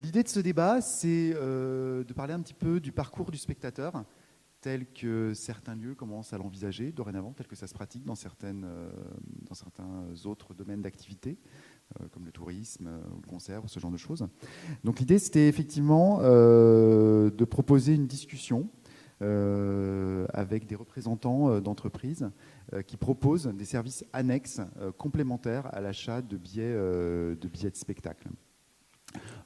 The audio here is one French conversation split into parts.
L'idée de ce débat, c'est de parler un petit peu du parcours du spectateur, tel que certains lieux commencent à l'envisager dorénavant, tel que ça se pratique dans certains autres domaines d'activité, comme le tourisme ou le concert, ou ce genre de choses. Donc l'idée, c'était effectivement de proposer une discussion avec des représentants d'entreprises qui proposent des services annexes complémentaires à l'achat de billets de spectacle.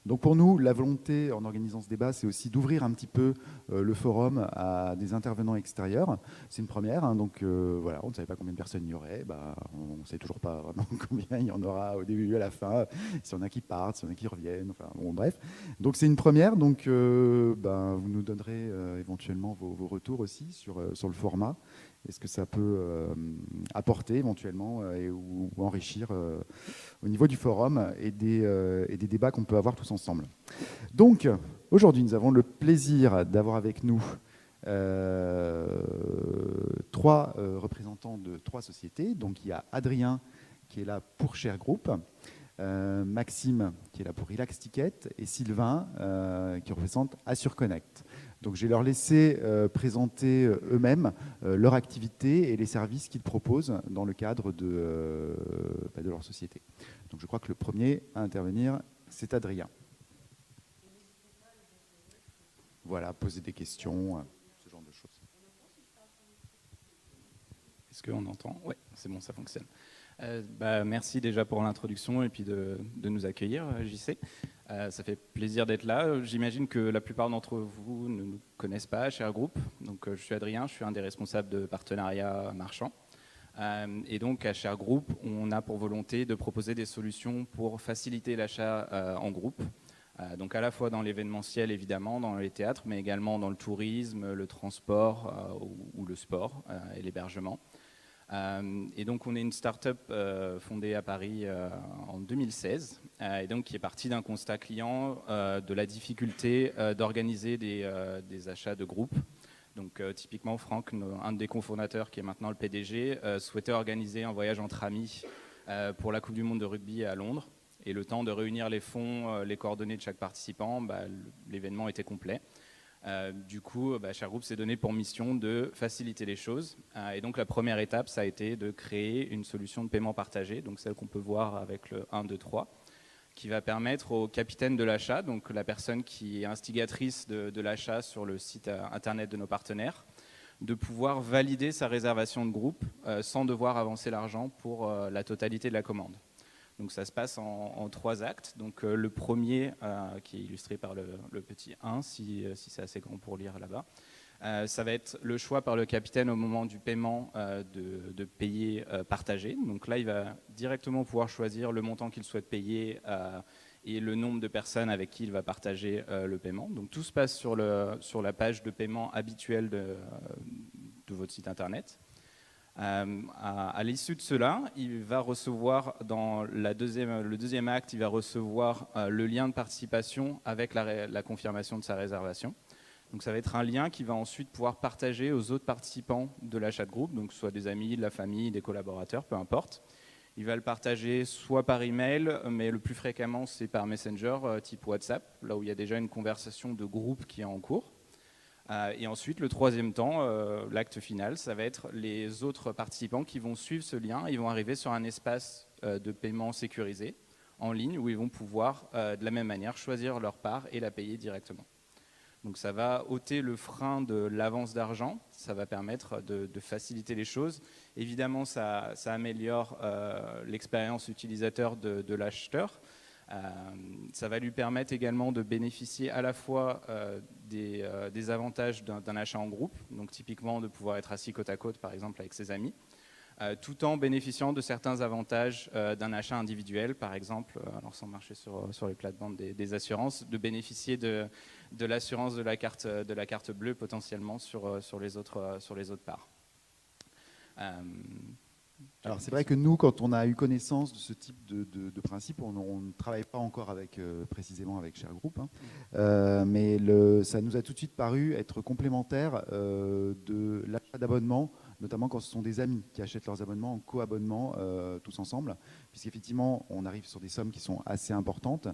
Donc pour nous, la volonté en organisant ce débat, c'est aussi d'ouvrir un petit peu le forum à des intervenants extérieurs. C'est une première, hein, donc voilà, on ne savait pas combien de personnes il y aurait. Bah, on ne sait toujours pas vraiment combien il y en aura au début et à la fin, s'il y en a qui partent, s'il y en a qui reviennent, enfin bon, bref. Donc c'est une première, donc vous nous donnerez éventuellement vos retours aussi sur le format. Est-ce que ça peut apporter éventuellement ou enrichir au niveau du forum et des débats qu'on peut avoir tous ensemble. Donc, aujourd'hui, nous avons le plaisir d'avoir avec nous trois représentants de trois sociétés. Donc, il y a Adrien qui est là pour Share Group, Maxime qui est là pour Relax Ticket et Sylvain qui représente Assure Connect. Donc je vais leur laisser présenter eux-mêmes leur activité et les services qu'ils proposent dans le cadre de leur société. Donc je crois que le premier à intervenir, c'est Adrien. Voilà, poser des questions, ce genre de choses. Est-ce qu'on entend? Oui, c'est bon, ça fonctionne. Merci déjà pour l'introduction et puis de nous accueillir, JC. Ça fait plaisir d'être là. J'imagine que la plupart d'entre vous ne nous connaissent pas, Share Group. Donc, je suis Adrien, je suis un des responsables de partenariat marchand. Et donc, à Share Group, on a pour volonté de proposer des solutions pour faciliter l'achat en groupe. Donc, à la fois dans l'événementiel, évidemment, dans les théâtres, mais également dans le tourisme, le transport ou le sport et l'hébergement. Et donc on est une start-up fondée à Paris en 2016 et donc qui est partie d'un constat client de la difficulté d'organiser des achats de groupe. Donc typiquement Franck, un des cofondateurs qui est maintenant le PDG, souhaitait organiser un voyage entre amis pour la Coupe du Monde de rugby à Londres. Et le temps de réunir les fonds, les coordonnées de chaque participant, l'événement était complet. Du coup, Share Group s'est donné pour mission de faciliter les choses. Et donc, la première étape, ça a été de créer une solution de paiement partagé, donc celle qu'on peut voir avec le 1, 2, 3, qui va permettre au capitaine de l'achat, donc la personne qui est instigatrice de l'achat sur le site internet de nos partenaires, de pouvoir valider sa réservation de groupe sans devoir avancer l'argent pour la totalité de la commande. Donc ça se passe en 3 actes. Donc le premier, qui est illustré par le petit 1, si c'est assez grand pour lire là-bas, ça va être le choix par le capitaine au moment du paiement de payer partagé. Donc là, il va directement pouvoir choisir le montant qu'il souhaite payer et le nombre de personnes avec qui il va partager le paiement. Donc tout se passe sur la page de paiement habituelle de votre site internet. À l'issue de cela, il va recevoir dans le deuxième acte, il va recevoir le lien de participation avec la confirmation de sa réservation. Donc ça va être un lien qui va ensuite pouvoir partager aux autres participants de l'achat de groupe, donc soit des amis, de la famille, des collaborateurs, peu importe. Il va le partager soit par email, mais le plus fréquemment c'est par Messenger type WhatsApp, là où il y a déjà une conversation de groupe qui est en cours. Et ensuite, le troisième temps, l'acte final, ça va être les autres participants qui vont suivre ce lien. Ils vont arriver sur un espace de paiement sécurisé en ligne où ils vont pouvoir, de la même manière, choisir leur part et la payer directement. Donc ça va ôter le frein de l'avance d'argent, ça va permettre de faciliter les choses. Évidemment, ça améliore l'expérience utilisateur de l'acheteur. Ça va lui permettre également de bénéficier à la fois des avantages d'un achat en groupe, donc typiquement de pouvoir être assis côte à côte par exemple avec ses amis, tout en bénéficiant de certains avantages d'un achat individuel, par exemple, alors sans marcher sur les plates-bandes des assurances, de bénéficier de l'assurance de la carte bleue potentiellement sur les autres parts. Alors c'est vrai que nous, quand on a eu connaissance de ce type de principe, on ne travaille pas encore précisément avec Share Group, hein, mais ça nous a tout de suite paru être complémentaire de l'achat d'abonnement notamment quand ce sont des amis qui achètent leurs abonnements en co-abonnement tous ensemble, puisqu'effectivement, on arrive sur des sommes qui sont assez importantes.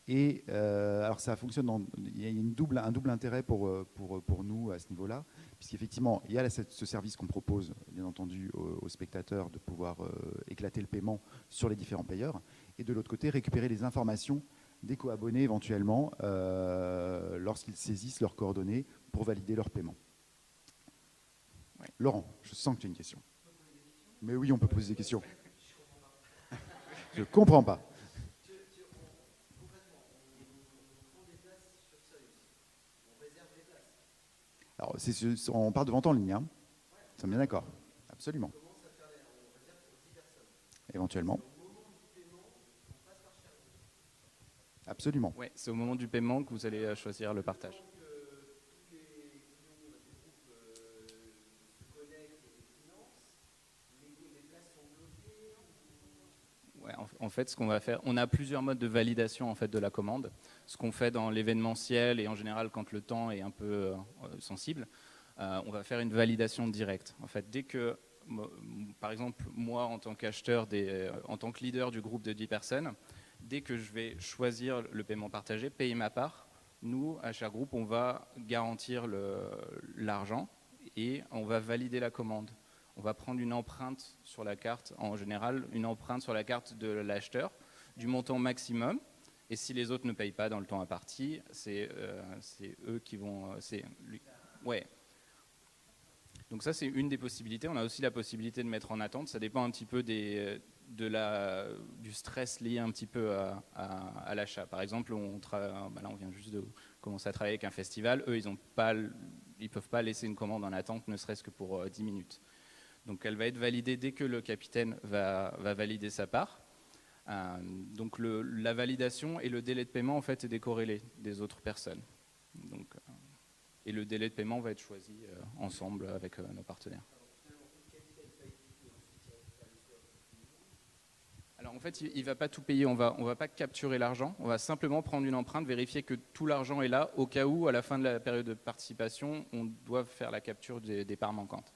Et alors ça fonctionne, il y a un double intérêt pour nous à ce niveau-là, puisqu'effectivement, il y a ce service qu'on propose, bien entendu, aux spectateurs de pouvoir éclater le paiement sur les différents payeurs, et de l'autre côté, récupérer les informations des co-abonnés éventuellement lorsqu'ils saisissent leurs coordonnées pour valider leur paiement. Ouais. Laurent, je sens que tu as une question. Mais oui, on peut poser des questions. Je ne comprends pas. Alors, on part de vente en ligne, hein. Nous sommes bien d'accord. Absolument. Éventuellement. Absolument. Oui, c'est au moment du paiement que vous allez choisir le partage. Ouais, en fait, ce qu'on va faire, on a plusieurs modes de validation en fait, de la commande. Ce qu'on fait dans l'événementiel et en général quand le temps est un peu sensible, on va faire une validation directe. En fait, dès que, par exemple, moi en tant qu'acheteur, en tant que leader du groupe de 10 personnes, dès que je vais choisir le paiement partagé, payer ma part, nous, à chaque groupe, on va garantir l'argent et on va valider la commande. On va prendre une empreinte sur la carte, en général, une empreinte sur la carte de l'acheteur du montant maximum. Et si les autres ne payent pas dans le temps imparti, c'est eux qui vont... Ouais. Donc ça, c'est une des possibilités. On a aussi la possibilité de mettre en attente. Ça dépend un petit peu du stress lié un petit peu à l'achat. Par exemple, là, on vient juste de commencer à travailler avec un festival. Eux, ils ne peuvent pas laisser une commande en attente, ne serait-ce que pour 10 minutes. Donc elle va être validée dès que le capitaine va valider sa part. Donc la validation et le délai de paiement en fait est décorrélé des autres personnes. Donc, et le délai de paiement va être choisi ensemble avec nos partenaires. Alors en fait, il ne va pas tout payer, on va pas capturer l'argent, on va simplement prendre une empreinte, vérifier que tout l'argent est là, au cas où, à la fin de la période de participation, on doit faire la capture des parts manquantes.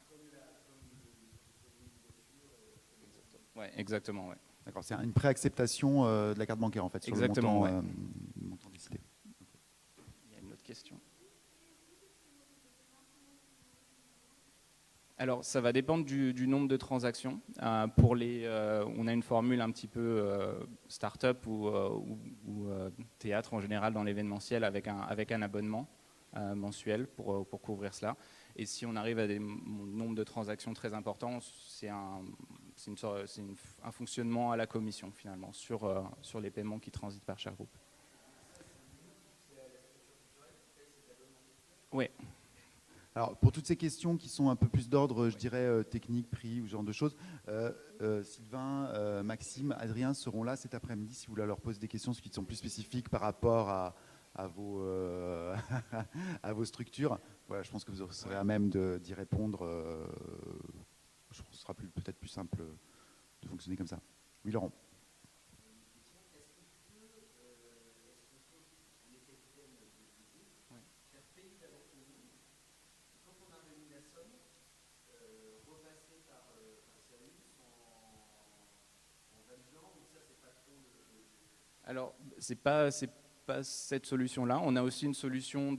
Ouais, exactement, ouais. D'accord, c'est une préacceptation de la carte bancaire en fait, sur exactement, le montant décidé. Il y a une autre question. Alors, ça va dépendre du nombre de transactions. On a une formule un petit peu start-up ou théâtre en général dans l'événementiel avec un abonnement mensuel pour couvrir cela. Et si on arrive à des nombres de transactions très importants, c'est un fonctionnement à la commission finalement sur les paiements qui transitent par chaque groupe. Oui. Alors, pour toutes ces questions qui sont un peu plus d'ordre, je dirais, technique, prix ou ce genre de choses, Sylvain, Maxime, Adrien seront là cet après-midi si vous voulez leur poser des questions qui sont plus spécifiques par rapport à vos structures. Voilà, je pense que vous serez à même d'y répondre. Je pense que ce sera peut-être plus simple de fonctionner comme ça. Oui, Laurent. Alors, c'est pas cette solution-là. On a aussi une solution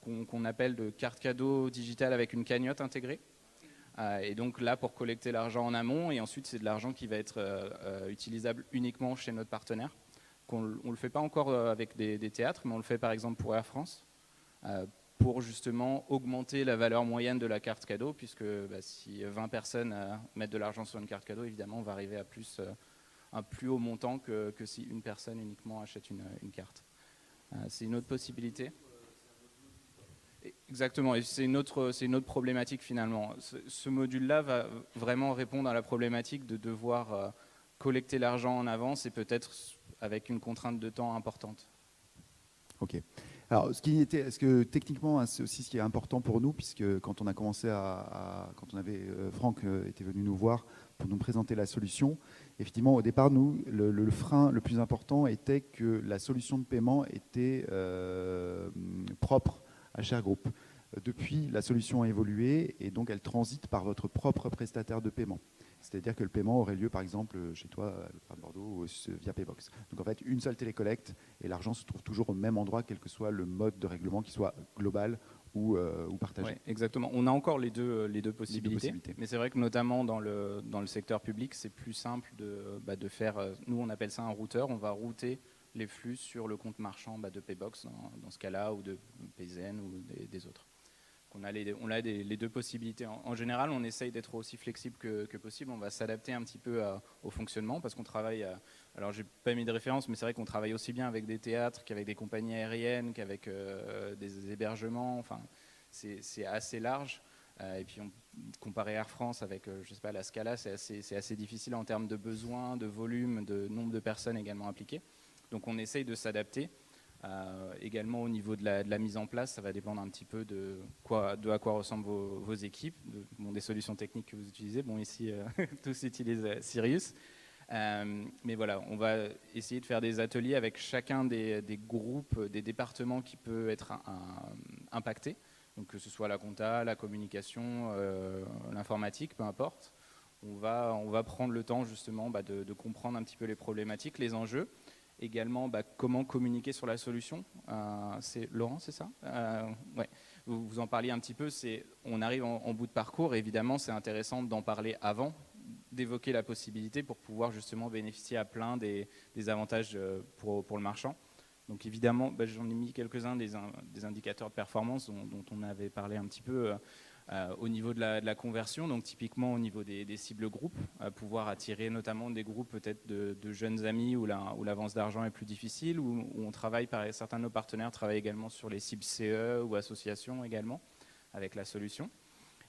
qu'on appelle de carte cadeau digitale avec une cagnotte intégrée. Et donc là, pour collecter l'argent en amont, et ensuite c'est de l'argent qui va être utilisable uniquement chez notre partenaire. On ne le fait pas encore avec des théâtres, mais on le fait par exemple pour Air France, pour justement augmenter la valeur moyenne de la carte cadeau, puisque si 20 personnes mettent de l'argent sur une carte cadeau, évidemment on va arriver à un plus haut montant que si une personne uniquement achète une carte. C'est une autre possibilité. Exactement, et c'est une autre problématique finalement. Ce module-là va vraiment répondre à la problématique de devoir collecter l'argent en avance et peut-être avec une contrainte de temps importante. Ok. Alors, ce que techniquement, c'est aussi ce qui est important pour nous, puisque quand on a commencé quand on avait Franck était venu nous voir pour nous présenter la solution, effectivement, au départ, nous, le frein le plus important était que la solution de paiement était propre à chaque groupe. Depuis, la solution a évolué et donc elle transite par votre propre prestataire de paiement. C'est-à-dire que le paiement aurait lieu, par exemple, chez toi, à l'Opéra de Bordeaux, via Paybox. Donc en fait, une seule télécollecte et l'argent se trouve toujours au même endroit, quel que soit le mode de règlement, qui soit global ou partagé. Ouais, exactement. On a encore les deux possibilités. Mais c'est vrai que notamment dans le secteur public, c'est plus simple de faire, nous on appelle ça un routeur, on va router les flux sur le compte marchand de Paybox dans ce cas-là, ou de Payzen ou des autres. On a les deux possibilités. En général, on essaye d'être aussi flexible que possible. On va s'adapter un petit peu au fonctionnement parce qu'on travaille. Alors, j'ai pas mis de référence, mais c'est vrai qu'on travaille aussi bien avec des théâtres qu'avec des compagnies aériennes, qu'avec des hébergements. Enfin, c'est assez large. Et puis, comparé Air France avec, je sais pas, la Scala, c'est assez difficile en termes de besoins, de volume, de nombre de personnes également impliquées. Donc, on essaye de s'adapter. Également au niveau de la mise en place, ça va dépendre un petit peu de à quoi ressemblent vos équipes, des solutions techniques que vous utilisez. Bon, ici, tous utilisent Sirius. Mais voilà, on va essayer de faire des ateliers avec chacun des groupes, des départements qui peut être impacté. Donc que ce soit la compta, la communication, l'informatique, peu importe. On va prendre le temps justement de comprendre un petit peu les problématiques, les enjeux. Également, comment communiquer sur la solution. C'est Laurent, c'est ça ouais. Vous en parliez un petit peu. On arrive en bout de parcours. Et évidemment, c'est intéressant d'en parler avant, d'évoquer la possibilité pour pouvoir justement bénéficier à plein des avantages pour le marchand. Donc évidemment, j'en ai mis quelques-uns des indicateurs de performance dont on avait parlé un petit peu. Au niveau de la conversion, donc typiquement au niveau des cibles groupes, pouvoir attirer notamment des groupes peut-être de jeunes amis où l'avance d'argent est plus difficile, où on travaille, certains de nos partenaires travaillent également sur les cibles CE ou associations également avec la solution.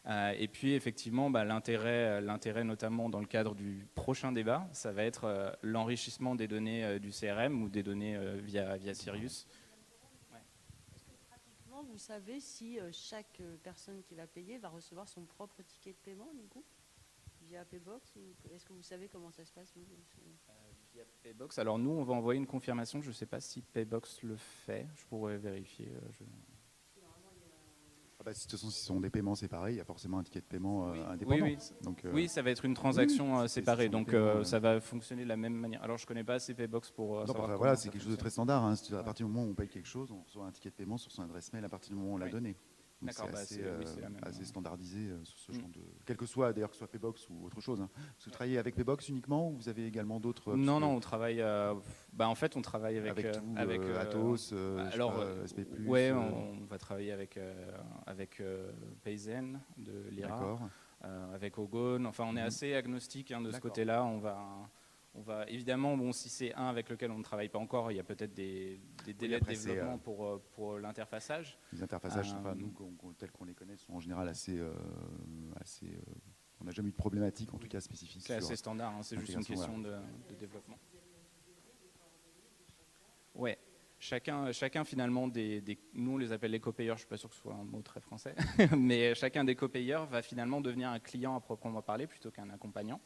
Et puis effectivement, l'intérêt notamment dans le cadre du prochain débat, ça va être l'enrichissement des données du CRM ou des données via Sirius. Vous savez si chaque personne qui va payer va recevoir son propre ticket de paiement du coup via Paybox, ou est-ce que vous savez comment ça se passe via Paybox. Alors nous, on va envoyer une confirmation. Je ne sais pas si Paybox le fait. Je pourrais vérifier. Si de toute façon, si ce sont des paiements séparés, il y a forcément un ticket de paiement indépendant. Oui. Donc, oui, ça va être une transaction séparée. Donc ça va fonctionner de la même manière. Alors je ne connais pas assez Paybox pour savoir. Voilà, c'est quelque chose de très standard. Hein. À partir du moment où on paye quelque chose, on reçoit un ticket de paiement sur son adresse mail à partir du moment où on l'a donné. D'accord, c'est assez standardisé sur ce genre de... Quel que soit, d'ailleurs, que ce soit Paybox ou autre chose. Hein. Vous travaillez avec Paybox uniquement ou vous avez également d'autres... Non, on travaille... en fait, on travaille avec Atos, SP+. Oui, on va travailler avec Payzen de l'IRA, avec Ogone. Enfin, on est assez agnostique de ce côté-là. On va évidemment, si c'est un avec lequel on ne travaille pas encore, il y a peut-être des délais de développement pour l'interfaçage. Les interfaçages, nous, tels qu'on les connaît, sont en général assez on n'a jamais eu de problématique, en tout cas spécifique. C'est assez standard, c'est juste une question de développement. Ouais. Chacun finalement nous on les appelle les copayeurs, je ne suis pas sûr que ce soit un mot très français, mais chacun des copayeurs va finalement devenir un client à proprement parler plutôt qu'un accompagnant.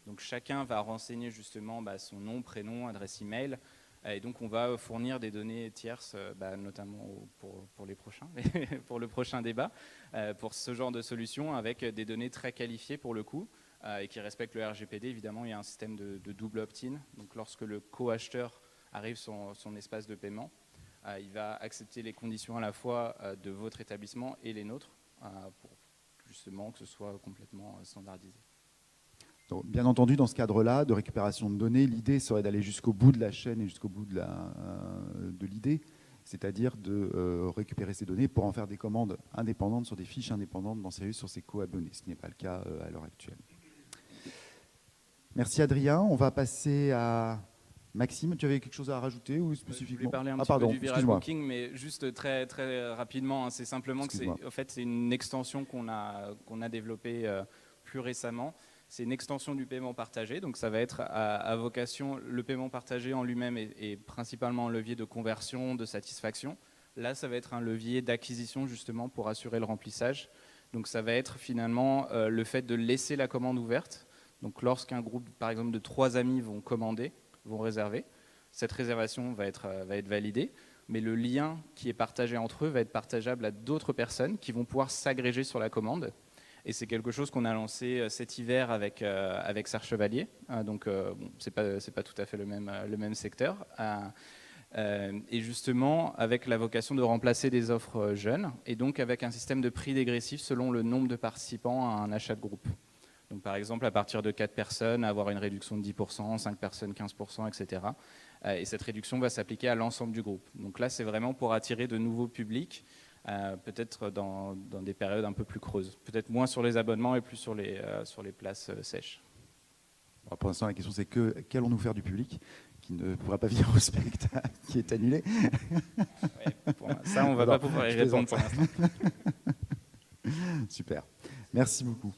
Donc chacun va renseigner justement son nom, prénom, adresse email, et donc on va fournir des données tierces, notamment pour les prochains, pour le prochain débat, pour ce genre de solution avec des données très qualifiées pour le coup et qui respectent le RGPD. Évidemment, il y a un système de double opt-in. Donc lorsque le co-acheteur arrive sur son espace de paiement, il va accepter les conditions à la fois de votre établissement et les nôtres pour justement que ce soit complètement standardisé. Donc, bien entendu, dans ce cadre-là de récupération de données, l'idée serait d'aller jusqu'au bout de la chaîne et jusqu'au bout de l'idée, c'est-à-dire de récupérer ces données pour en faire des commandes indépendantes sur des fiches indépendantes dans Sirius sur ses co-abonnés, ce qui n'est pas le cas à l'heure actuelle. Merci Adrien. On va passer à Maxime. Tu avais quelque chose à rajouter ou spécifiquement? Je voulais parler un petit peu du viral booking, mais juste très, très rapidement. C'est simplement que c'est une extension qu'on a développée plus récemment. C'est une extension du paiement partagé, donc ça va être à vocation, le paiement partagé en lui-même est principalement un levier de conversion, de satisfaction. Là, ça va être un levier d'acquisition justement pour assurer le remplissage. Donc ça va être finalement le fait de laisser la commande ouverte. Donc lorsqu'un groupe, par exemple, de 3 amis vont commander, vont réserver, cette réservation va être validée. mais le lien qui est partagé entre eux va être partageable à d'autres personnes qui vont pouvoir s'agréger sur la commande. Et c'est quelque chose qu'on a lancé cet hiver avec Serre Chevalier. Donc, bon, c'est pas tout à fait le même secteur. Et justement, avec la vocation de remplacer des offres jeunes, et donc avec un système de prix dégressif selon le nombre de participants à un achat de groupe. Donc, par exemple, à partir de 4 personnes, avoir une réduction de 10%, 5 personnes, 15%, etc. Et cette réduction va s'appliquer à l'ensemble du groupe. Donc là, c'est vraiment pour attirer de nouveaux publics, peut-être dans des périodes un peu plus creuses. Peut-être moins sur les abonnements et plus sur les places sèches. Alors pour l'instant, la question, c'est qu'allons-nous faire du public qui ne pourra pas venir au spectacle, qui est annulé? Ouais, ça, on ne va pas pouvoir y répondre pour l'instant. Super. Merci beaucoup.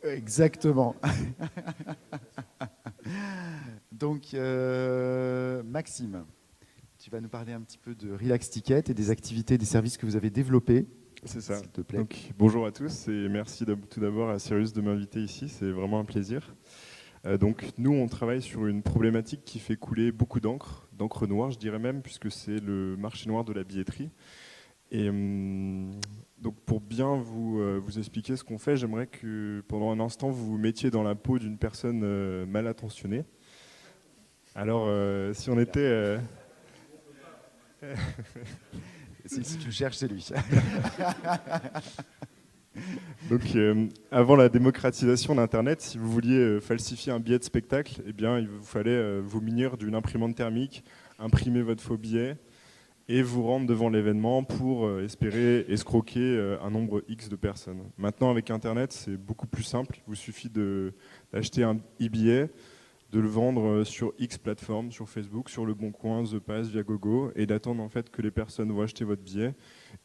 Exactement. Donc, Maxime, tu vas nous parler un petit peu de Relax Ticket et des activités, des services que vous avez développés. C'est ça. S'il te plaît. Donc, bonjour à tous et merci tout d'abord à Cyrus de m'inviter ici, c'est vraiment un plaisir. Donc nous, on travaille sur une problématique qui fait couler beaucoup d'encre noire, je dirais même, puisque c'est le marché noir de la billetterie. Et donc pour bien vous expliquer ce qu'on fait, j'aimerais que pendant un instant, vous vous mettiez dans la peau d'une personne mal intentionnée. Alors, si on était... Si tu le cherches, c'est lui. Donc, avant la démocratisation d'Internet, si vous vouliez falsifier un billet de spectacle, eh bien, il vous fallait vous munir d'une imprimante thermique, imprimer votre faux billet et vous rendre devant l'événement pour espérer escroquer un nombre X de personnes. Maintenant, avec Internet, c'est beaucoup plus simple. Il vous suffit d'acheter un e-billet, de le vendre sur X plateformes, sur Facebook, sur Le Bon Coin, The Pass, Viagogo, et d'attendre en fait que les personnes vont acheter votre billet,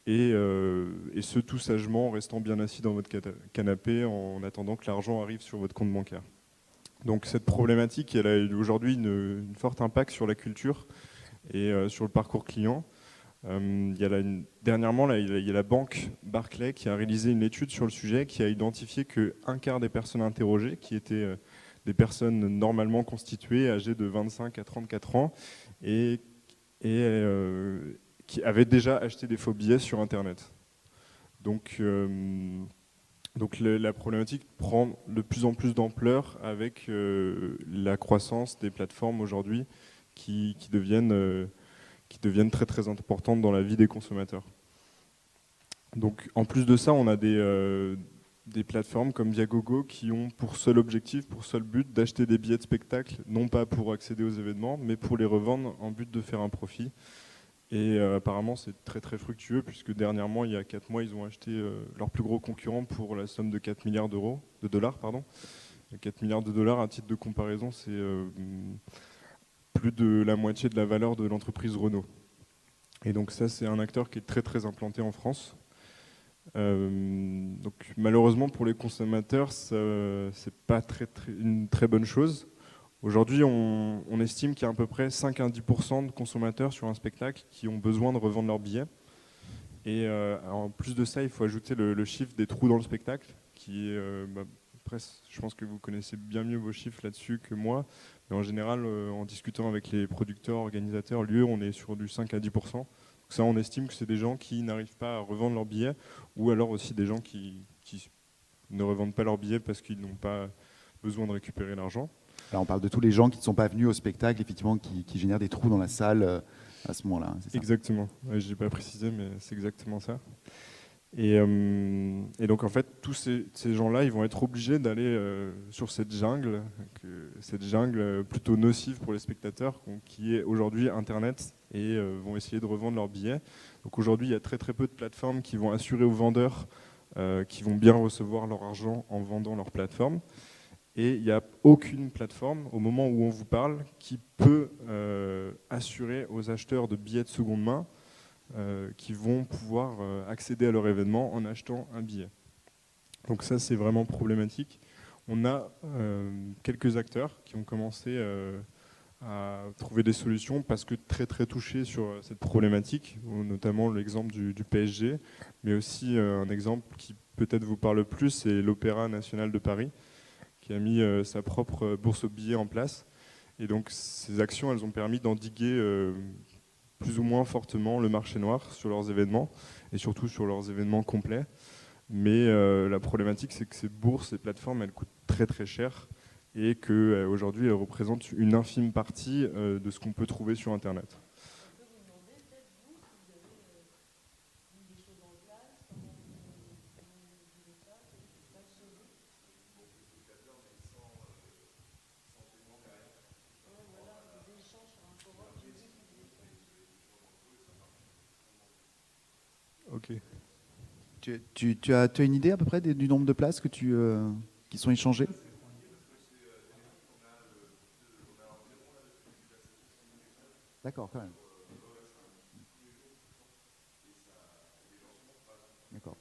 et ce tout sagement en restant bien assis dans votre canapé en attendant que l'argent arrive sur votre compte bancaire. Donc cette problématique, elle a aujourd'hui une forte impact sur la culture et sur le parcours client. Dernièrement, il y a la banque Barclays qui a réalisé une étude sur le sujet, qui a identifié qu'un quart des personnes interrogées, qui étaient des personnes normalement constituées, âgées de 25 à 34 ans, et qui avaient déjà acheté des faux billets sur Internet. Donc la problématique prend de plus en plus d'ampleur avec la croissance des plateformes aujourd'hui qui deviennent très très importantes dans la vie des consommateurs. Donc en plus de ça, on a des plateformes comme Viagogo qui ont pour seul objectif, pour seul but d'acheter des billets de spectacle, non pas pour accéder aux événements, mais pour les revendre en but de faire un profit. Et apparemment, c'est très très fructueux, puisque dernièrement, il y a 4 mois, ils ont acheté leur plus gros concurrent pour la somme de 4 milliards de dollars. 4 milliards de dollars, à titre de comparaison, c'est plus de la moitié de la valeur de l'entreprise Renault. Et donc ça, c'est un acteur qui est très très implanté en France. Donc malheureusement pour les consommateurs, c'est pas une très bonne chose. Aujourd'hui, on estime qu'il y a à peu près 5 à 10% de consommateurs sur un spectacle qui ont besoin de revendre leurs billets. Et en plus de ça, il faut ajouter le chiffre des trous dans le spectacle, qui est, je pense que vous connaissez bien mieux vos chiffres là-dessus que moi. Mais en général, en discutant avec les producteurs, organisateurs, lieux, on est sur du 5 à 10%. Donc ça, on estime que c'est des gens qui n'arrivent pas à revendre leurs billets, ou alors aussi des gens qui ne revendent pas leurs billets parce qu'ils n'ont pas besoin de récupérer l'argent. Là, on parle de tous les gens qui ne sont pas venus au spectacle, effectivement, qui génèrent des trous dans la salle à ce moment-là. C'est ça ? Exactement. Ouais, je n'ai pas précisé, mais c'est exactement ça. Et donc, en fait, tous ces gens-là, ils vont être obligés d'aller sur cette jungle plutôt nocive pour les spectateurs, qui est aujourd'hui Internet, et vont essayer de revendre leurs billets. Donc aujourd'hui, il y a très très peu de plateformes qui vont assurer aux vendeurs qui vont bien recevoir leur argent en vendant leur plateforme. Et il n'y a aucune plateforme, au moment où on vous parle, qui peut assurer aux acheteurs de billets de seconde main qui vont pouvoir accéder à leur événement en achetant un billet. Donc ça, c'est vraiment problématique. On a quelques acteurs qui ont commencé à trouver des solutions parce que très très touchés sur cette problématique, notamment l'exemple du PSG, mais aussi un exemple qui peut-être vous parle plus, c'est l'Opéra national de Paris, qui a mis sa propre bourse aux billets en place Et donc ces actions, elles ont permis d'endiguer plus ou moins fortement le marché noir sur leurs événements, et surtout sur leurs événements complets. Mais la problématique, c'est que ces bourses, ces plateformes, elles coûtent très très cher, et qu'aujourd'hui, elles représentent une infime partie de ce qu'on peut trouver sur Internet. Ok. Tu as une idée à peu près du nombre de places qui sont échangées? D'accord, quand même. D'accord.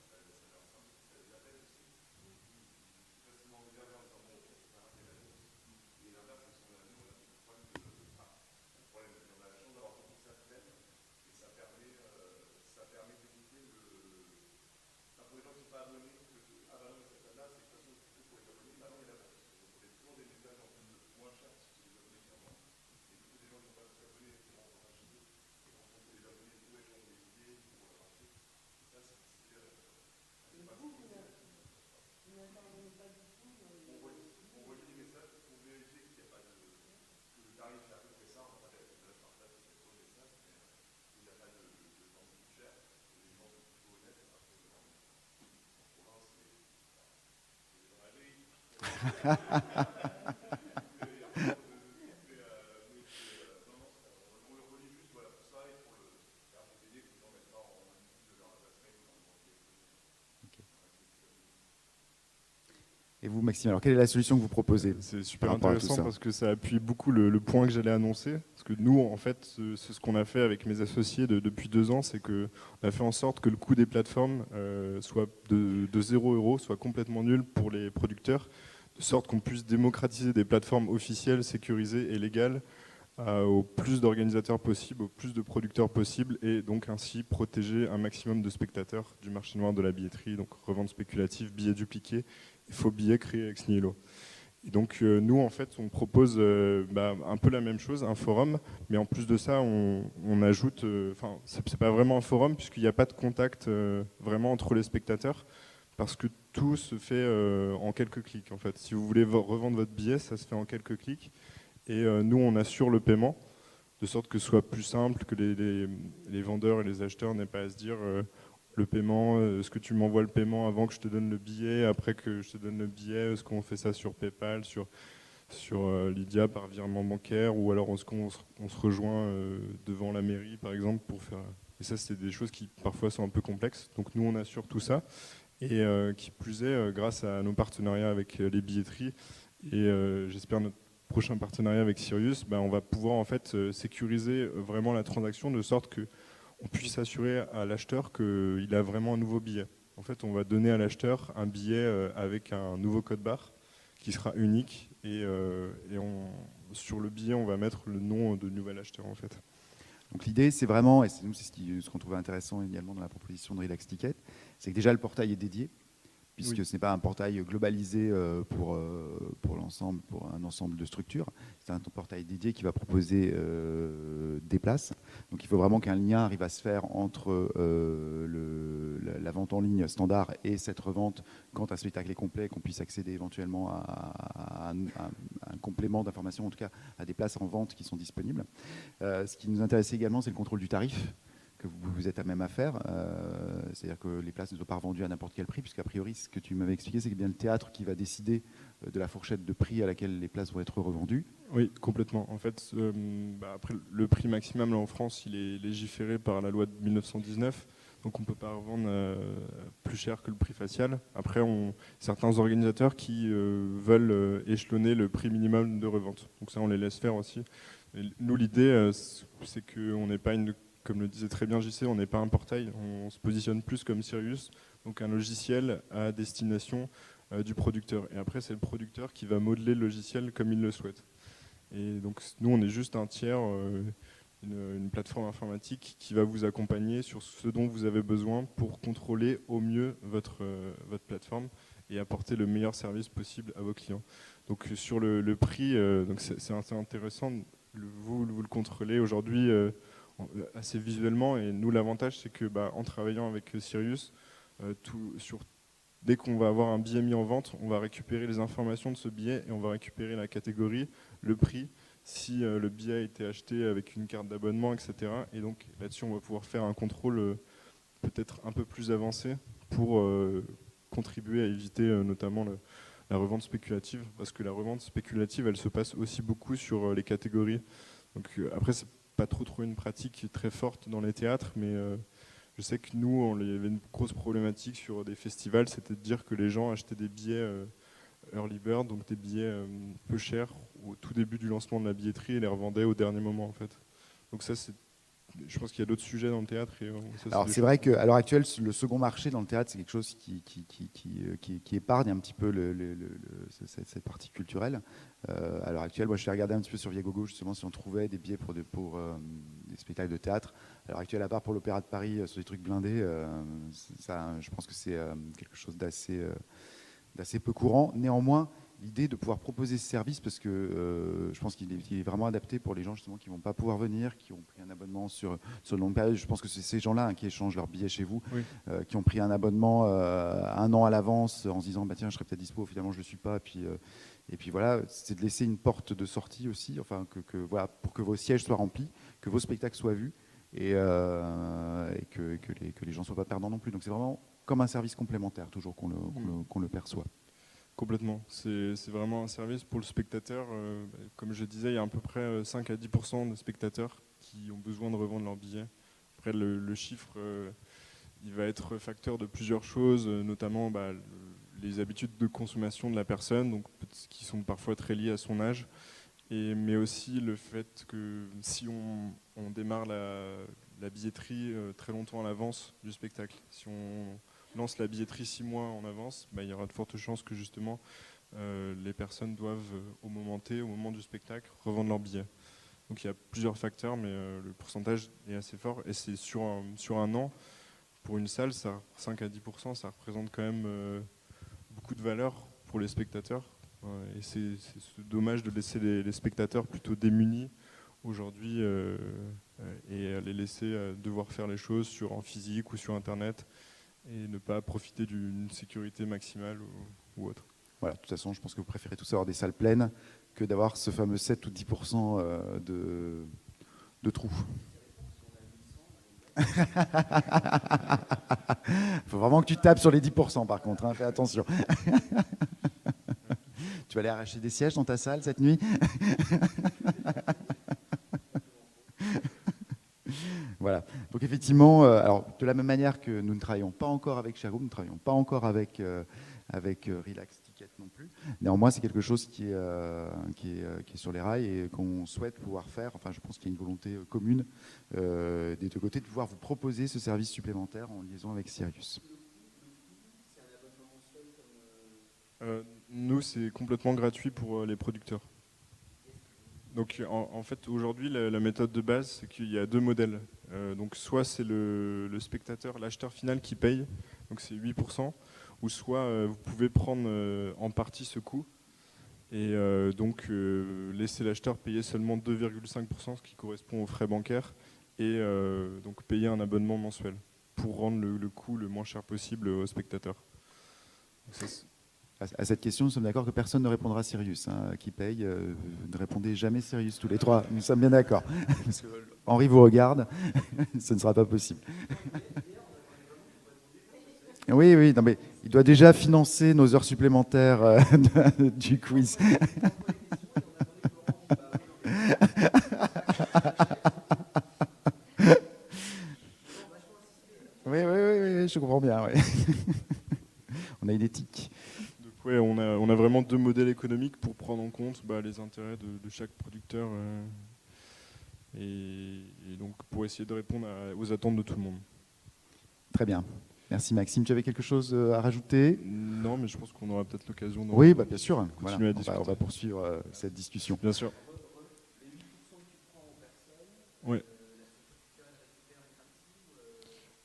Et vous, Maxime, alors quelle est la solution que vous proposez? C'est super par rapport à tout intéressant ça parce que ça appuie beaucoup le point que j'allais annoncer. Parce que nous, en fait, c'est ce qu'on a fait avec mes associés depuis 2 ans, c'est qu'on a fait en sorte que le coût des plateformes soit de 0 €, soit complètement nul pour les producteurs, de sorte qu'on puisse démocratiser des plateformes officielles, sécurisées et légales au plus d'organisateurs possible, au plus de producteurs possible, et donc ainsi protéger un maximum de spectateurs du marché noir de la billetterie, donc revente spéculative, billets dupliqués, et faux billets créés ex nihilo. Et donc nous, en fait, on propose un peu la même chose, un forum, mais en plus de ça, on ajoute, c'est pas vraiment un forum puisqu'il n'y a pas de contact vraiment entre les spectateurs, parce que tout se fait en quelques clics. En fait, si vous voulez revendre votre billet, ça se fait en quelques clics. Et nous, on assure le paiement, de sorte que ce soit plus simple, que les vendeurs et les acheteurs n'aient pas à se dire le paiement, est-ce que tu m'envoies le paiement avant que je te donne le billet, après que je te donne le billet, est-ce qu'on fait ça sur PayPal, sur Lydia par virement bancaire, ou alors est-ce qu'on se rejoint devant la mairie, par exemple, pour faire... Et ça, c'est des choses qui parfois sont un peu complexes. Donc nous, on assure tout ça. Et qui plus est, grâce à nos partenariats avec les billetteries, et j'espère notre prochain partenariat avec Sirius, on va pouvoir en fait sécuriser vraiment la transaction de sorte qu'on puisse assurer à l'acheteur qu'il a vraiment un nouveau billet. En fait, on va donner à l'acheteur un billet avec un nouveau code barre qui sera unique, et sur le billet, on va mettre le nom de nouvel acheteur en fait. Donc l'idée, c'est vraiment, et c'est ce qu'on trouvait intéressant également dans la proposition de Relax Ticket, c'est que déjà le portail est dédié, puisque ce n'est pas un portail globalisé pour l'ensemble, pour un ensemble de structures. C'est un portail dédié qui va proposer des places. Donc il faut vraiment qu'un lien arrive à se faire entre la vente en ligne standard et cette revente quand un spectacle est complet, qu'on puisse accéder éventuellement à un complément d'information, en tout cas à des places en vente qui sont disponibles. Ce qui nous intéresse également, c'est le contrôle du tarif que vous êtes à même à faire. C'est-à-dire que les places ne sont pas revendues à n'importe quel prix, puisqu'a priori, ce que tu m'avais expliqué, c'est bien le théâtre qui va décider de la fourchette de prix à laquelle les places vont être revendues. Oui, complètement. En fait, après, le prix maximum là, en France, il est légiféré par la loi de 1919. Donc on ne peut pas revendre plus cher que le prix facial. Après, certains organisateurs qui veulent échelonner le prix minimum de revente. Donc ça, on les laisse faire aussi. Et nous, l'idée, c'est qu'on n'est pas comme le disait très bien JC, on n'est pas un portail. On se positionne plus comme Sirius, donc un logiciel à destination du producteur. Et après, c'est le producteur qui va modeler le logiciel comme il le souhaite. Et donc nous, on est juste un tiers, une plateforme informatique qui va vous accompagner sur ce dont vous avez besoin pour contrôler au mieux votre plateforme et apporter le meilleur service possible à vos clients. Donc sur le prix, donc c'est assez intéressant. Vous le contrôlez aujourd'hui assez visuellement, et nous l'avantage c'est que en travaillant avec Sirius, dès qu'on va avoir un billet mis en vente, on va récupérer les informations de ce billet et on va récupérer la catégorie, le prix, si le billet a été acheté avec une carte d'abonnement, etc. Et donc là-dessus on va pouvoir faire un contrôle peut-être un peu plus avancé pour contribuer à éviter notamment la revente spéculative, parce que la revente spéculative elle se passe aussi beaucoup sur les catégories. Donc après c'est pas trop une pratique très forte dans les théâtres, mais je sais que nous on avait une grosse problématique sur des festivals, c'était de dire que les gens achetaient des billets early bird, donc des billets peu chers au tout début du lancement de la billetterie, et les revendaient au dernier moment en fait. Donc ça c'est, je pense qu'il y a d'autres sujets dans le théâtre. Alors c'est vrai qu'à l'heure actuelle, le second marché dans le théâtre, c'est quelque chose qui épargne un petit peu cette partie culturelle. À l'heure actuelle, moi je vais regarder un petit peu sur Viagogo justement si on trouvait des billets pour des spectacles de théâtre. À l'heure actuelle, à part pour l'Opéra de Paris, sur des trucs blindés, ça, je pense que c'est quelque chose d'assez peu courant. Néanmoins, l'idée de pouvoir proposer ce service, parce que je pense qu'il est vraiment adapté pour les gens justement qui ne vont pas pouvoir venir, qui ont pris un abonnement sur une longue période. Je pense que c'est ces gens-là qui échangent leurs billets chez vous, Oui. qui ont pris un abonnement un an à l'avance en se disant tiens, je serai peut-être dispo, finalement je ne le suis pas. Et puis voilà, c'est de laisser une porte de sortie aussi, enfin, voilà, pour que vos sièges soient remplis, que vos spectacles soient vus, et que les gens ne soient pas perdants non plus. Donc c'est vraiment comme un service complémentaire, toujours qu'on le perçoit. Complètement. C'est vraiment un service pour le spectateur. Comme je disais, il y a à peu près 5 à 10% de spectateurs qui ont besoin de revendre leurs billets. Après, le chiffre, il va être facteur de plusieurs choses, notamment les habitudes de consommation de la personne, donc, qui sont parfois très liées à son âge, mais aussi le fait que si on démarre la billetterie très longtemps à l'avance du spectacle, si on lance la billetterie 6 mois en avance, il y aura de fortes chances que justement les personnes doivent au moment T, au moment du spectacle, revendre leurs billets. Donc il y a plusieurs facteurs, mais le pourcentage est assez fort, et c'est sur un an, pour une salle, 5 à 10%, ça représente quand même beaucoup de valeur pour les spectateurs, et c'est dommage de laisser les spectateurs plutôt démunis aujourd'hui et les laisser devoir faire les choses en physique ou sur internet, et ne pas profiter d'une sécurité maximale ou autre. Voilà, de toute façon, je pense que vous préférez tous avoir des salles pleines que d'avoir ce fameux 7 ou 10% de trous. Il faut vraiment que tu tapes sur les 10% par contre, hein, fais attention. Tu vas aller arracher des sièges dans ta salle cette nuit? Voilà. Donc effectivement, alors de la même manière que nous ne travaillons pas encore avec Sherroom, nous ne travaillons pas encore avec Relax Ticket non plus. Néanmoins, c'est quelque chose qui est sur les rails et qu'on souhaite pouvoir faire. Enfin, je pense qu'il y a une volonté commune des deux côtés de pouvoir vous proposer ce service supplémentaire en liaison avec Sirius. Nous, c'est complètement gratuit pour les producteurs. Donc en fait, aujourd'hui, la méthode de base, c'est qu'il y a deux modèles. Donc soit c'est le spectateur, l'acheteur final qui paye, donc c'est 8%, ou soit vous pouvez prendre en partie ce coût et donc laisser l'acheteur payer seulement 2,5%, ce qui correspond aux frais bancaires, et donc payer un abonnement mensuel pour rendre le coût le moins cher possible au spectateur. Donc à cette question, nous sommes d'accord que personne ne répondra Sirius, hein, qui paye. Ne répondez jamais Sirius tous les trois. Nous sommes bien d'accord. Parce que Henri vous regarde, ce ne sera pas possible. Oui, non, mais il doit déjà financer nos heures supplémentaires du quiz. Oui, je comprends bien. Ouais. On a une éthique. Ouais, on a vraiment deux modèles économiques pour prendre en compte les intérêts de chaque producteur et donc pour essayer de répondre aux attentes de tout le monde. Très bien. Merci Maxime. Tu avais quelque chose à rajouter? Non, mais je pense qu'on aura peut-être l'occasion de oui, bien sûr. continuer à discuter. On va poursuivre cette discussion. Bien sûr. Oui.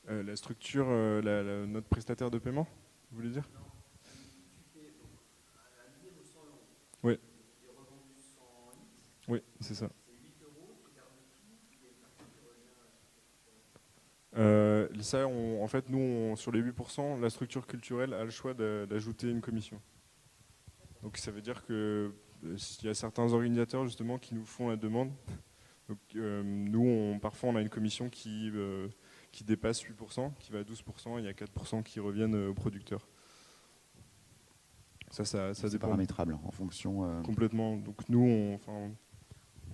La structure, notre prestataire de paiement, vous voulez dire? Oui. Oui, c'est ça. Ça, en fait, nous, sur les 8%, la structure culturelle a le choix d'ajouter une commission. Donc ça veut dire que s'il y a certains organisateurs justement qui nous font la demande, donc, nous, parfois on a une commission qui dépasse 8%, qui va à 12%, et il y a 4% qui reviennent aux producteurs. Ça C'est dépend. paramétrable en fonction. Complètement. Donc nous,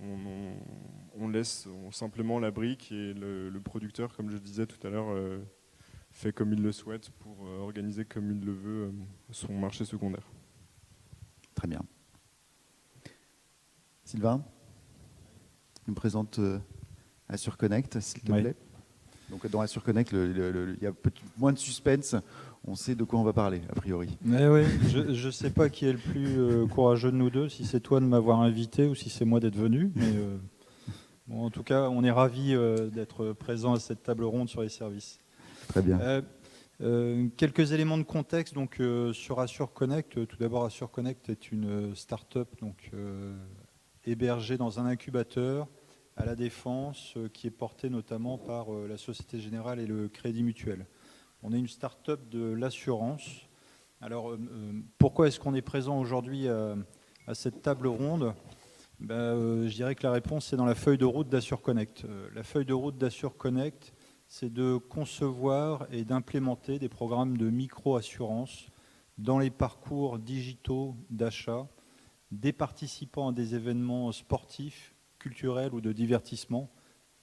on laisse simplement la brique et le producteur, comme je disais tout à l'heure, fait comme il le souhaite pour organiser comme il le veut son marché secondaire. Très bien. Sylvain, nous présente Assure Connect, s'il te plaît. Donc dans Assure Connect, il y a moins de suspense. On sait de quoi on va parler, a priori. Mais oui, je ne sais pas qui est le plus courageux de nous deux, si c'est toi de m'avoir invité ou si c'est moi d'être venu. Mais bon, en tout cas, on est ravis d'être présent à cette table ronde sur les services. Très bien. Quelques éléments de contexte donc, sur Assure Connect. Tout d'abord, Assure Connect est une start-up donc, hébergée dans un incubateur à La Défense qui est portée notamment par la Société Générale et le Crédit Mutuel. On est une start-up de l'assurance. Alors, pourquoi est-ce qu'on est présent aujourd'hui à cette table ronde ? Je dirais que la réponse est dans la feuille de route d'Assure Connect. La feuille de route d'Assure Connect, c'est de concevoir et d'implémenter des programmes de micro-assurance dans les parcours digitaux d'achat des participants à des événements sportifs, culturels ou de divertissement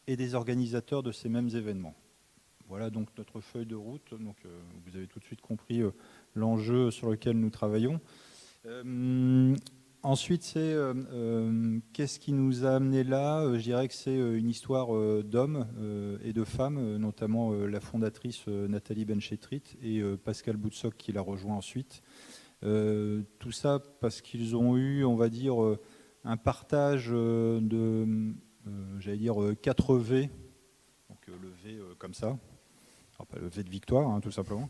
et des organisateurs de ces mêmes événements. Voilà donc notre feuille de route. Donc, vous avez tout de suite compris l'enjeu sur lequel nous travaillons. Ensuite, c'est qu'est-ce qui nous a amené là ? Je dirais que c'est une histoire d'hommes et de femmes, notamment la fondatrice Nathalie Benchetrit et Pascal Boutsock qui l'a rejoint ensuite. Tout ça parce qu'ils ont eu, on va dire, un partage de, j'allais dire, 4 V. Donc le V comme ça. Alors, pas le V de victoire, hein, tout simplement.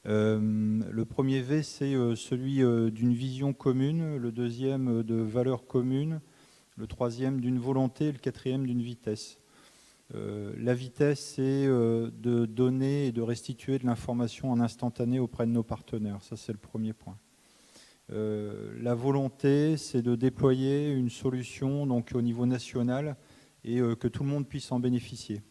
Le premier V, c'est celui d'une vision commune, le deuxième de valeurs communes, le troisième d'une volonté, et le quatrième d'une vitesse. La vitesse, c'est de donner et de restituer de l'information en instantané auprès de nos partenaires. Ça, c'est le premier point. La volonté, c'est de déployer une solution donc, au niveau national et que tout le monde puisse en bénéficier.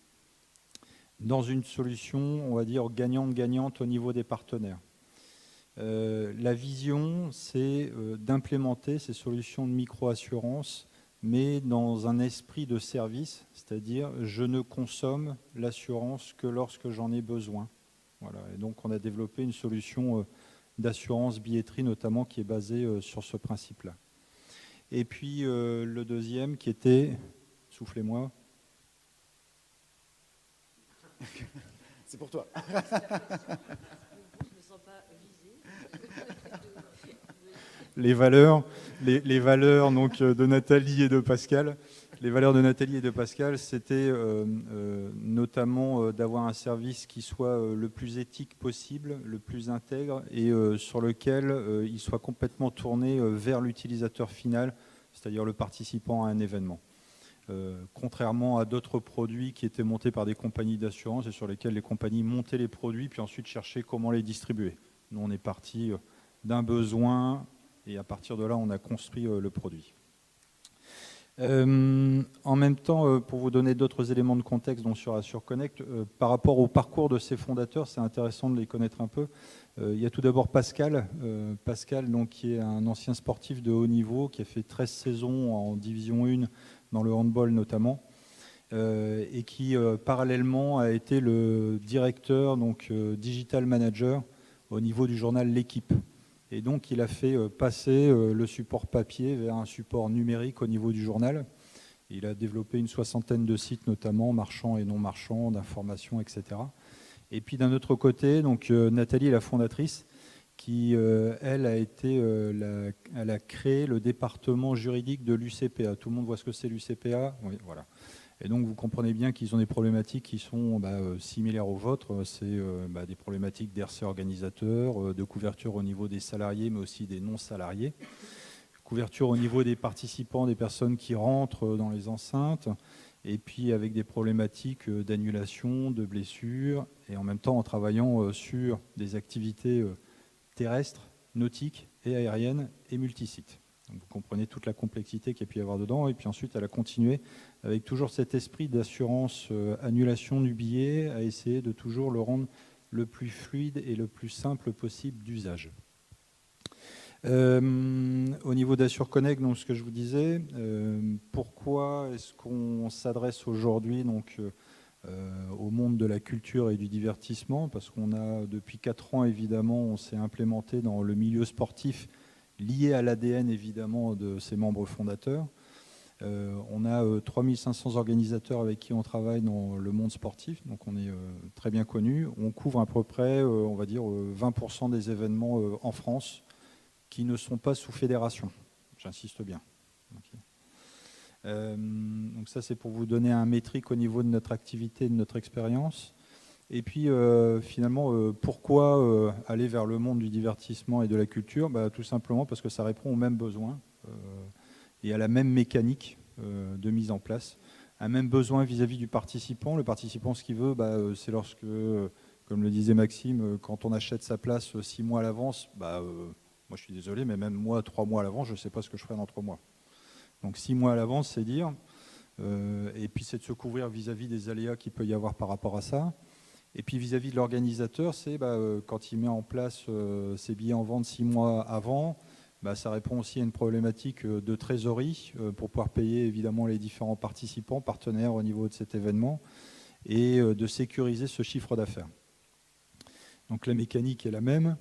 Dans une solution, on va dire, gagnante-gagnante au niveau des partenaires. La vision, c'est d'implémenter ces solutions de micro-assurance, mais dans un esprit de service, c'est-à-dire je ne consomme l'assurance que lorsque j'en ai besoin. Voilà. Et donc, on a développé une solution d'assurance billetterie, notamment, qui est basée sur ce principe-là. Et puis, le deuxième, qui était, soufflez-moi, c'est pour toi. Je ne me sens pas visée. Les valeurs donc, de Nathalie et de Pascal. Les valeurs de Nathalie et de Pascal, c'était notamment d'avoir un service qui soit le plus éthique possible, le plus intègre et sur lequel il soit complètement tourné vers l'utilisateur final, c'est-à-dire le participant à un événement. Contrairement à d'autres produits qui étaient montés par des compagnies d'assurance et sur lesquels les compagnies montaient les produits puis ensuite cherchaient comment les distribuer. Nous, on est parti d'un besoin et à partir de là, on a construit le produit. En même temps, pour vous donner d'autres éléments de contexte donc sur Assure Connect, par rapport au parcours de ses fondateurs, c'est intéressant de les connaître un peu. Il y a tout d'abord Pascal, donc, qui est un ancien sportif de haut niveau, qui a fait 13 saisons en Division 1, dans le handball notamment, et qui parallèlement a été le directeur, donc digital manager, au niveau du journal L'Équipe. Et donc il a fait passer le support papier vers un support numérique au niveau du journal. Il a développé une 60aine de sites, notamment marchands et non marchands, d'information, etc. Et puis d'un autre côté, donc Nathalie est la fondatrice, qui elle a créé le département juridique de l'UCPA. Tout le monde voit ce que c'est l'UCPA ? Oui, voilà. Et donc vous comprenez bien qu'ils ont des problématiques qui sont similaires aux vôtres. C'est des problématiques d'RC organisateurs, de couverture au niveau des salariés, mais aussi des non-salariés. couverture au niveau des participants, des personnes qui rentrent dans les enceintes, et puis avec des problématiques d'annulation, de blessures, et en même temps en travaillant sur des activités terrestres, nautiques et aériennes et multisites. Donc vous comprenez toute la complexité qu'il y a pu y avoir dedans, et puis ensuite elle a continué avec toujours cet esprit d'assurance annulation du billet, à essayer de toujours le rendre le plus fluide et le plus simple possible d'usage. Au niveau d'AssureConnect, donc ce que je vous disais, pourquoi est-ce qu'on s'adresse aujourd'hui donc au monde de la culture et du divertissement? Parce qu'on a depuis 4 ans évidemment, on s'est implémenté dans le milieu sportif lié à l'ADN évidemment de ses membres fondateurs. On a 3500 organisateurs avec qui on travaille dans le monde sportif, donc on est très bien connu. On couvre à peu près, on va dire, 20% des événements en France qui ne sont pas sous fédération. J'insiste bien. Okay. Donc ça, c'est pour vous donner un métrique au niveau de notre activité et de notre expérience. Et puis, finalement, pourquoi aller vers le monde du divertissement et de la culture? Tout simplement parce que ça répond aux mêmes besoins et à la même mécanique de mise en place. Un même besoin vis-à-vis du participant. Le participant, ce qu'il veut, c'est lorsque, comme le disait Maxime, quand on achète sa place 6 mois à l'avance, moi je suis désolé, mais même moi, 3 mois à l'avance, je ne sais pas ce que je ferai dans 3 mois. Donc 6 mois à l'avance, c'est dire. Et puis c'est de se couvrir vis-à-vis des aléas qu'il peut y avoir par rapport à ça. Et puis vis-à-vis de l'organisateur, c'est quand il met en place ses billets en vente 6 mois avant, ça répond aussi à une problématique de trésorerie pour pouvoir payer évidemment les différents participants, partenaires au niveau de cet événement, et de sécuriser ce chiffre d'affaires. Donc la mécanique est la même.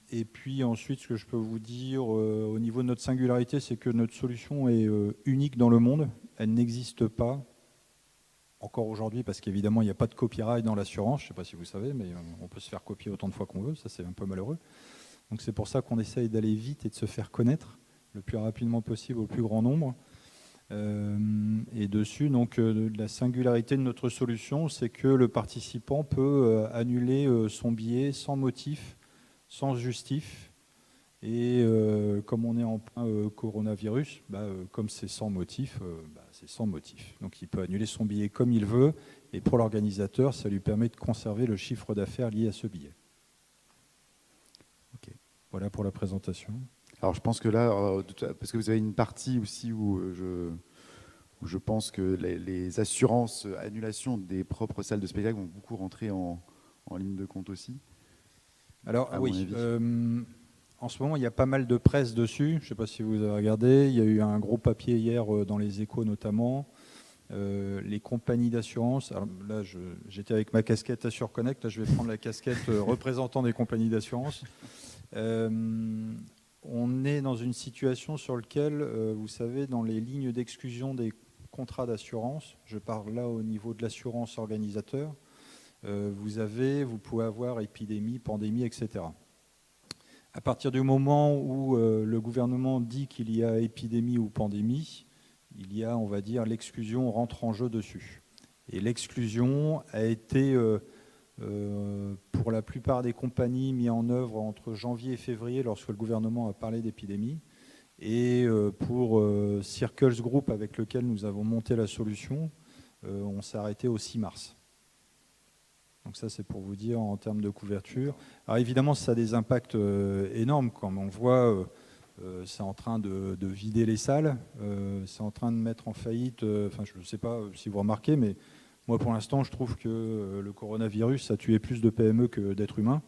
Et puis ensuite, ce que je peux vous dire au niveau de notre singularité, c'est que notre solution est unique dans le monde. Elle n'existe pas encore aujourd'hui parce qu'évidemment, il n'y a pas de copyright dans l'assurance. Je ne sais pas si vous savez, mais on peut se faire copier autant de fois qu'on veut. Ça, c'est un peu malheureux. Donc c'est pour ça qu'on essaye d'aller vite et de se faire connaître le plus rapidement possible au plus grand nombre. Et dessus, donc, la singularité de notre solution, c'est que le participant peut annuler son billet sans motif, sans justif. Et comme on est en plein coronavirus, comme c'est sans motif, c'est sans motif. Donc il peut annuler son billet comme il veut. Et pour l'organisateur, ça lui permet de conserver le chiffre d'affaires lié à ce billet. Okay. Voilà pour la présentation. Alors je pense que là, parce que vous avez une partie aussi où je pense que les assurances annulation des propres salles de spectacle vont beaucoup rentrer en ligne de compte aussi. Alors oui, en ce moment il y a pas mal de presse dessus, je ne sais pas si vous avez regardé, il y a eu un gros papier hier dans les Échos notamment. Les compagnies d'assurance, alors là j'étais avec ma casquette AssureConnect, là je vais prendre la casquette représentant des compagnies d'assurance. On est dans une situation sur laquelle, vous savez, dans les lignes d'exclusion des contrats d'assurance, je parle là au niveau de l'assurance organisateur, vous pouvez avoir épidémie, pandémie, etc. À partir du moment où le gouvernement dit qu'il y a épidémie ou pandémie, il y a, on va dire, l'exclusion rentre en jeu dessus. Et l'exclusion a été, pour la plupart des compagnies, mise en œuvre entre janvier et février lorsque le gouvernement a parlé d'épidémie. Et pour Circles Group, avec lequel nous avons monté la solution, on s'est arrêté au 6 mars. Donc ça, c'est pour vous dire en termes de couverture. Alors évidemment, ça a des impacts énormes. Comme on le voit, c'est en train de vider les salles, c'est en train de mettre en faillite, je ne sais pas si vous remarquez, mais moi pour l'instant, je trouve que le coronavirus a tué plus de PME que d'êtres humains.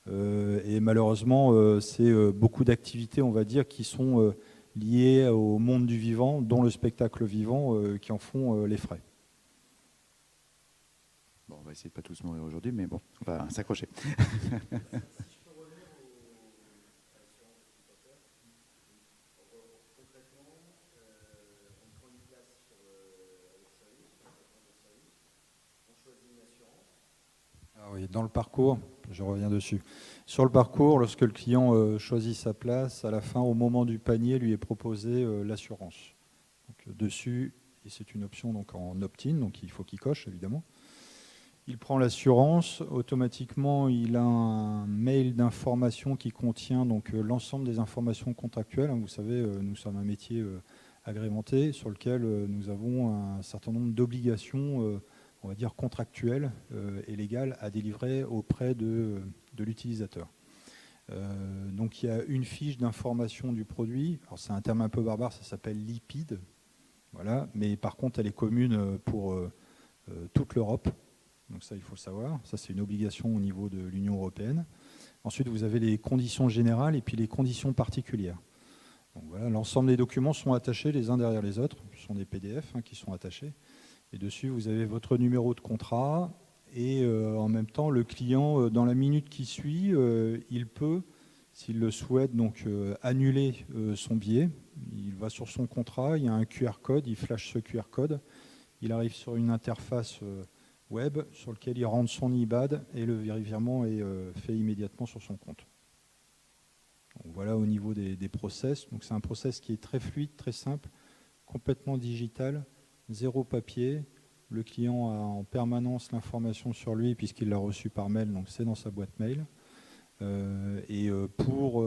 Et malheureusement, c'est beaucoup d'activités, on va dire, qui sont liées au monde du vivant, dont le spectacle vivant, qui en font les frais. Bon, on va essayer de ne pas tous mourir aujourd'hui, mais bon, on va s'accrocher. Ah oui, dans le parcours, je reviens dessus. Sur le parcours, lorsque le client choisit sa place, à la fin, au moment du panier, lui est proposé l'assurance. Donc, dessus, et c'est une option donc, en opt-in, donc il faut qu'il coche évidemment. Il prend l'assurance, automatiquement il a un mail d'information qui contient donc l'ensemble des informations contractuelles. Vous savez, nous sommes un métier agrémenté sur lequel nous avons un certain nombre d'obligations, on va dire contractuelles et légales à délivrer auprès de l'utilisateur. Donc il y a une fiche d'information du produit. Alors c'est un terme un peu barbare, ça s'appelle l'IPID. Voilà, mais par contre elle est commune pour toute l'Europe. Donc ça, il faut le savoir. Ça, c'est une obligation au niveau de l'Union européenne. Ensuite, vous avez les conditions générales et puis les conditions particulières. Donc voilà, l'ensemble des documents sont attachés les uns derrière les autres. Ce sont des PDF qui sont attachés. Et dessus, vous avez votre numéro de contrat. Et en même temps, le client, dans la minute qui suit, il peut, s'il le souhaite, donc annuler son billet. Il va sur son contrat, il y a un QR code, il flash ce QR code. Il arrive sur une interface web sur lequel il rentre son IBAN et le virement est fait immédiatement sur son compte. Donc voilà au niveau des process. Donc c'est un process qui est très fluide, très simple, complètement digital, zéro papier. Le client a en permanence l'information sur lui puisqu'il l'a reçu par mail, donc c'est dans sa boîte mail. Pour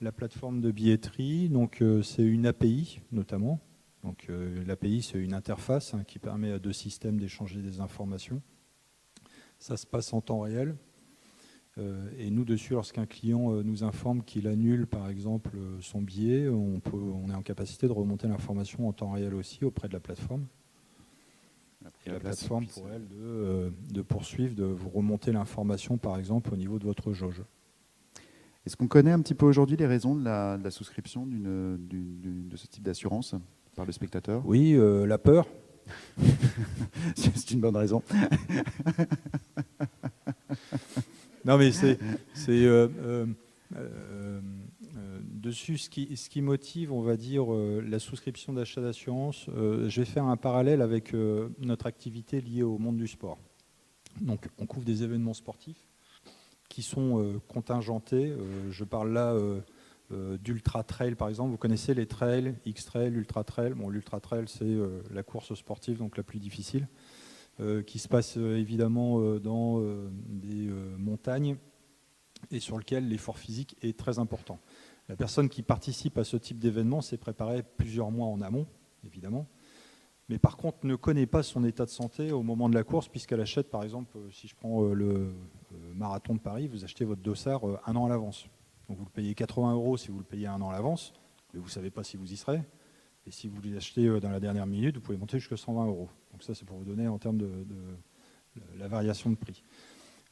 la plateforme de billetterie, donc c'est une API notamment. Donc l'API, c'est une interface qui permet à deux systèmes d'échanger des informations. Ça se passe en temps réel. Et nous, dessus, lorsqu'un client nous informe qu'il annule, par exemple, son billet, on est en capacité de remonter l'information en temps réel aussi auprès de la plateforme. Et la plateforme, pour elle, de poursuivre, de vous remonter l'information, par exemple, au niveau de votre jauge. Est-ce qu'on connaît un petit peu aujourd'hui les raisons de la souscription de ce type d'assurance par le spectateur? Oui, la peur. C'est une bonne raison. Non, mais dessus, ce qui motive, on va dire, la souscription d'achat d'assurance, je vais faire un parallèle avec notre activité liée au monde du sport. Donc, on couvre des événements sportifs qui sont contingentés. Je parle là d'ultra trail, par exemple. Vous connaissez les trails, X-Trail, ultra trail. Bon, l'ultra trail, c'est la course sportive, donc la plus difficile, qui se passe évidemment dans des montagnes et sur lequel l'effort physique est très important. La personne qui participe à ce type d'événement s'est préparée plusieurs mois en amont, évidemment, mais par contre ne connaît pas son état de santé au moment de la course, puisqu'elle achète, par exemple, si je prends le marathon de Paris, vous achetez votre dossard un an à l'avance. Donc vous le payez 80 € si vous le payez un an à l'avance, mais vous ne savez pas si vous y serez. Et si vous l'achetez dans la dernière minute, vous pouvez monter jusqu'à 120 €. Donc ça, c'est pour vous donner en termes de la variation de prix.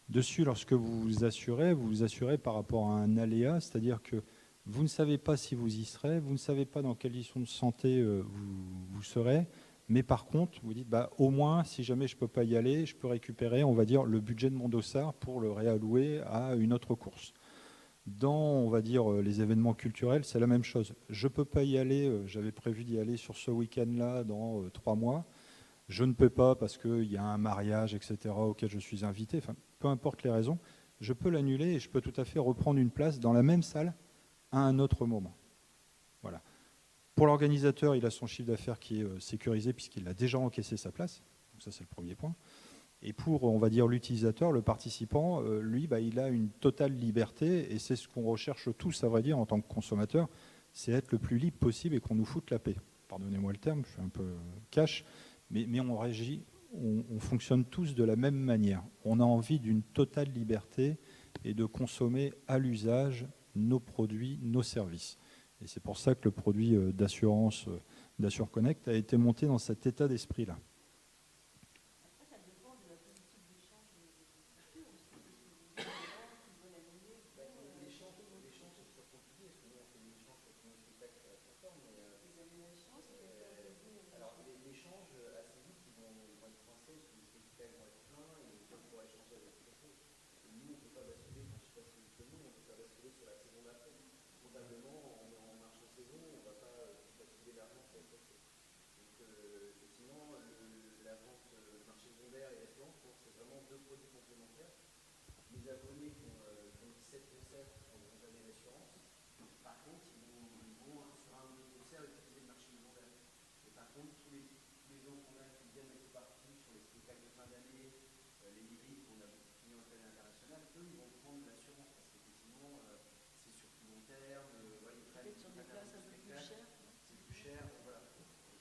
Dessus, lorsque vous vous assurez par rapport à un aléa, c'est-à-dire que vous ne savez pas si vous y serez, vous ne savez pas dans quelles conditions de santé vous serez, mais par contre, vous dites, au moins, si jamais je ne peux pas y aller, je peux récupérer, on va dire, le budget de mon dossard pour le réallouer à une autre course. Dans, on va dire, les événements culturels, c'est la même chose. Je ne peux pas y aller, j'avais prévu d'y aller sur ce week-end-là dans 3 mois. Je ne peux pas parce qu'il y a un mariage, etc., auquel je suis invité. Enfin, peu importe les raisons, je peux l'annuler et je peux tout à fait reprendre une place dans la même salle à un autre moment. Voilà. Pour l'organisateur, il a son chiffre d'affaires qui est sécurisé puisqu'il a déjà encaissé sa place. Donc ça, c'est le premier point. Et pour, on va dire, l'utilisateur, le participant, lui, il a une totale liberté et c'est ce qu'on recherche tous, à vrai dire, en tant que consommateur, c'est être le plus libre possible et qu'on nous foute la paix. Pardonnez-moi le terme, je suis un peu cash, mais on régit, on fonctionne tous de la même manière. On a envie d'une totale liberté et de consommer à l'usage nos produits, nos services. Et c'est pour ça que le produit d'assurance d'AssureConnect a été monté dans cet état d'esprit-là. Les eux, ils vont prendre l'assurance parce qu'effectivement, c'est sur plus long terme. Voilà, ils prennent Sur des places un peu plus chères. c'est plus cher. Voilà.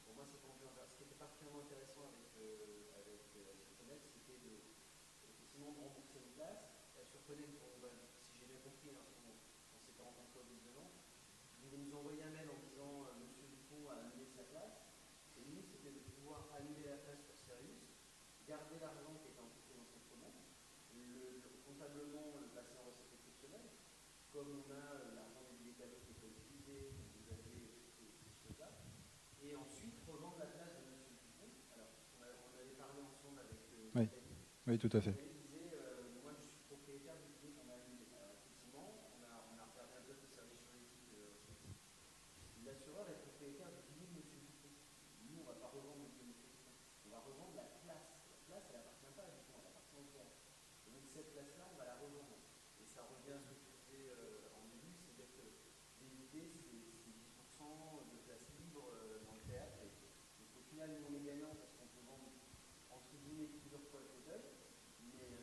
Pour moi, c'est complémentaire. Ce qui était particulièrement intéressant avec Surconnect, c'était effectivement de rembourser une place. Surconnect, si j'ai bien compris, hein, on s'était rencontrés au bout de 2 ans, ils nous envoyer un mail en disant Monsieur Dupont a annulé sa place. Et nous, c'était de pouvoir annuler la place sur Sirius, garder l'argent qui était impliqué dans cette commande, comptablement le passer en recette exceptionnelle, comme on a l'argent des billets cadeaux qui n'est pas utilisé, vous avez ces choses-là, et ensuite revendre la place de Monsieur Dupont. Alors, on avait parlé ensemble avec Oui. Oui, tout à fait. il disait moi je suis propriétaire du billet qu'on a annulé. Alors, effectivement, on a regardé un peu le service juridique l'assureur est propriétaire du billet de Monsieur Dupont. Nous, on ne va pas revendre le billet de Monsieur Dupont. On va revendre la place. La place, elle n'appartient pas à Dupont, elle appartient au théâtre. Et donc cette place-là, on va la revendre. Et ça revient à ce que tu disais en début, c'est-à-dire que l'idée, c'est 10% de place libre dans le théâtre. Et donc au final, nous, on est gagnant parce qu'on peut vendre entre guillemets plusieurs fois le fauteuil. Mais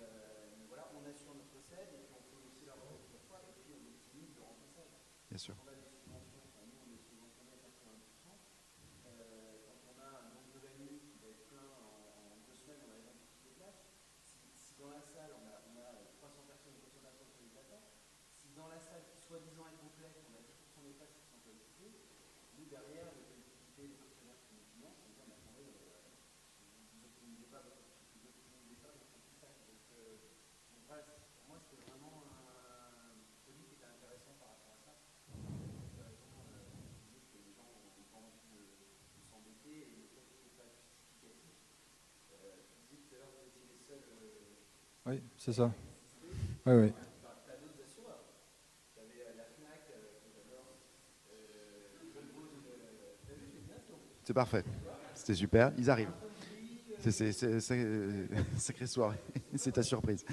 voilà, on assure notre scène et puis on peut aussi la revendre plusieurs fois et puis on optimise le remplissage. Bien sûr. On a des subventions, enfin, nous on est subventionné à 80%. Quand on a un nombre de venues qui va être plein en 2 semaines, on arrive à toutes les places. Si dans la salle on a 300 personnes, 200 personnes sur les plateaux, si dans la salle qui soi-disant est complète, on a 10% des places qui sont pas occupées, nous derrière, les collectivités, les partenaires qui nous financent, on dit mais attendez, vous n'optimisez pas votre remplissage. Donc voilà, pour moi c'était vraiment un produit qui était intéressant par rapport à ça. Que les gens n'ont pas envie de s'embêter et le fait qu'il n'y ait pas de justificatif. Tu disais tout à l'heure que vous étiez les seuls. Oui, c'est ça. Oui, oui. Tu as d'autres assureurs. Tu avais la FNAC, que j'adore. C'est parfait. C'était super. Ils arrivent. C'est sacrée soirée. C'est ta surprise.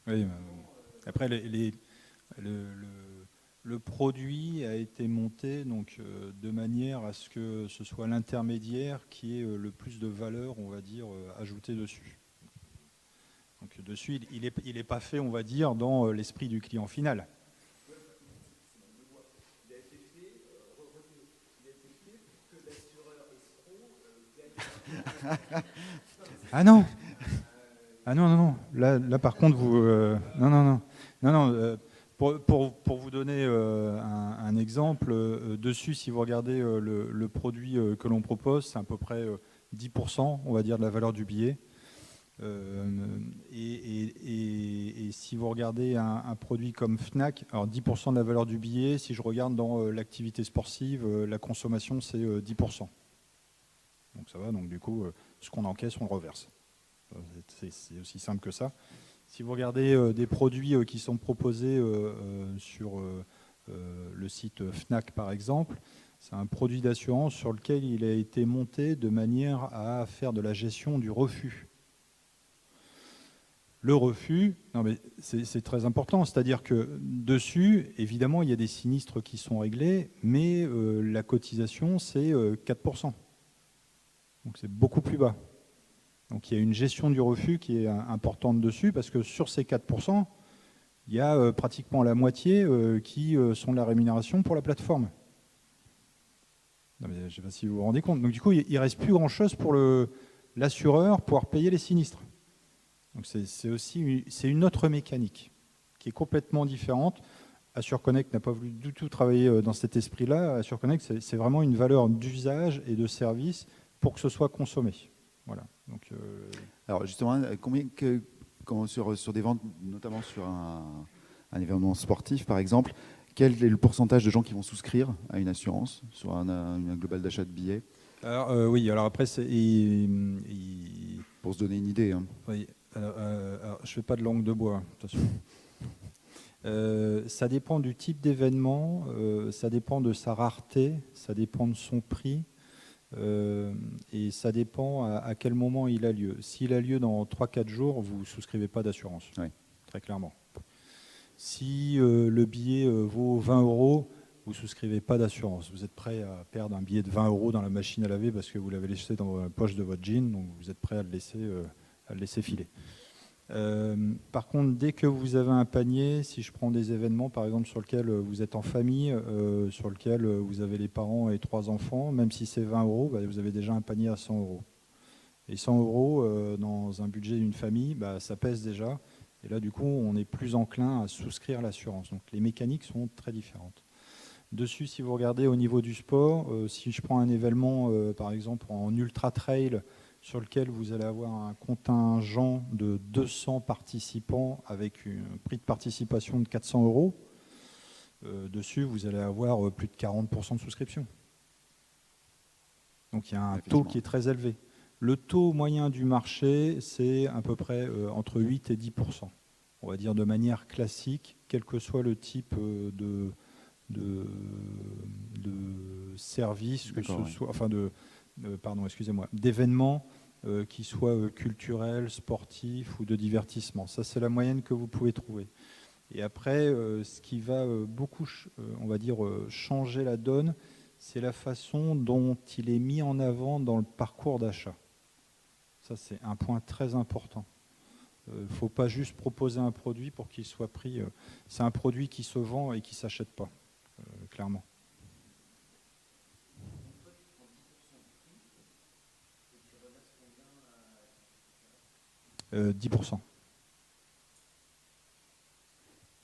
Oui, après, le produit a été monté donc, de manière à ce que ce soit l'intermédiaire qui ait le plus de valeur, on va dire, ajoutée dessus. Donc dessus, il est pas fait, on va dire, dans l'esprit du client final. Ah non. Ah non, non, non. Là par contre, vous... Non. Pour vous donner un exemple, dessus, si vous regardez le produit que l'on propose, c'est à peu près 10%, on va dire, de la valeur du billet. Et si vous regardez un produit comme Fnac, alors 10% de la valeur du billet, si je regarde dans l'activité sportive, la consommation, c'est 10%. Donc ça va, donc du coup, ce qu'on encaisse, on le reverse. C'est aussi simple que ça. Si vous regardez des produits qui sont proposés sur le site Fnac, par exemple, c'est un produit d'assurance sur lequel il a été monté de manière à faire de la gestion du refus. Le refus, non mais c'est très important, c'est-à-dire que dessus, évidemment, il y a des sinistres qui sont réglés, mais la cotisation, c'est 4%. Donc c'est beaucoup plus bas. Donc il y a une gestion du refus qui est importante dessus, parce que sur ces 4%, il y a pratiquement la moitié qui sont de la rémunération pour la plateforme. Non, mais je ne sais pas si vous vous rendez compte. Donc du coup, il ne reste plus grand-chose pour l'assureur pouvoir payer les sinistres. Donc c'est une autre mécanique qui est complètement différente. AssureConnect n'a pas voulu du tout travailler dans cet esprit-là. AssureConnect, c'est vraiment une valeur d'usage et de service pour que ce soit consommé. Voilà. Donc, Alors justement, sur des ventes, notamment sur un événement sportif par exemple, quel est le pourcentage de gens qui vont souscrire à une assurance sur un global d'achat de billets? Alors, oui, alors après, pour se donner une idée. Hein. Oui, alors, je ne fais pas de langue de bois, attention. Ça dépend du type d'événement, ça dépend de sa rareté, ça dépend de son prix, et ça dépend à quel moment il a lieu. S'il a lieu dans 3-4 jours, vous ne souscrivez pas d'assurance, Oui. très clairement. Si le billet vaut 20 €, vous ne souscrivez pas d'assurance. Vous êtes prêt à perdre un billet de 20 € dans la machine à laver parce que vous l'avez laissé dans la poche de votre jean, donc vous êtes prêt à le laisser filer. Par contre, dès que vous avez un panier, si je prends des événements par exemple sur lesquels vous êtes en famille, sur lesquels vous avez les parents et 3 enfants, même si c'est 20 €, vous avez déjà un panier à 100 €. Et 100 € dans un budget d'une famille, ça pèse déjà. Et là, du coup, on est plus enclin à souscrire l'assurance. Donc les mécaniques sont très différentes. Dessus, si vous regardez au niveau du sport, si je prends un événement, par exemple en ultra trail, sur lequel vous allez avoir un contingent de 200 participants avec un prix de participation de 400 €, dessus, vous allez avoir plus de 40% de souscription. Donc il y a un taux qui est très élevé. Le taux moyen du marché, c'est à peu près entre 8 et 10%. On va dire de manière classique, quel que soit le type de service, que ce soit, enfin d'événements qui soient culturels, sportifs ou de divertissement. Ça, c'est la moyenne que vous pouvez trouver. Et après, ce qui va beaucoup, on va dire, changer la donne, c'est la façon dont il est mis en avant dans le parcours d'achat. Ça, c'est un point très important. Il ne faut pas juste proposer un produit pour qu'il soit pris. C'est un produit qui se vend et qui ne s'achète pas, clairement. 10%.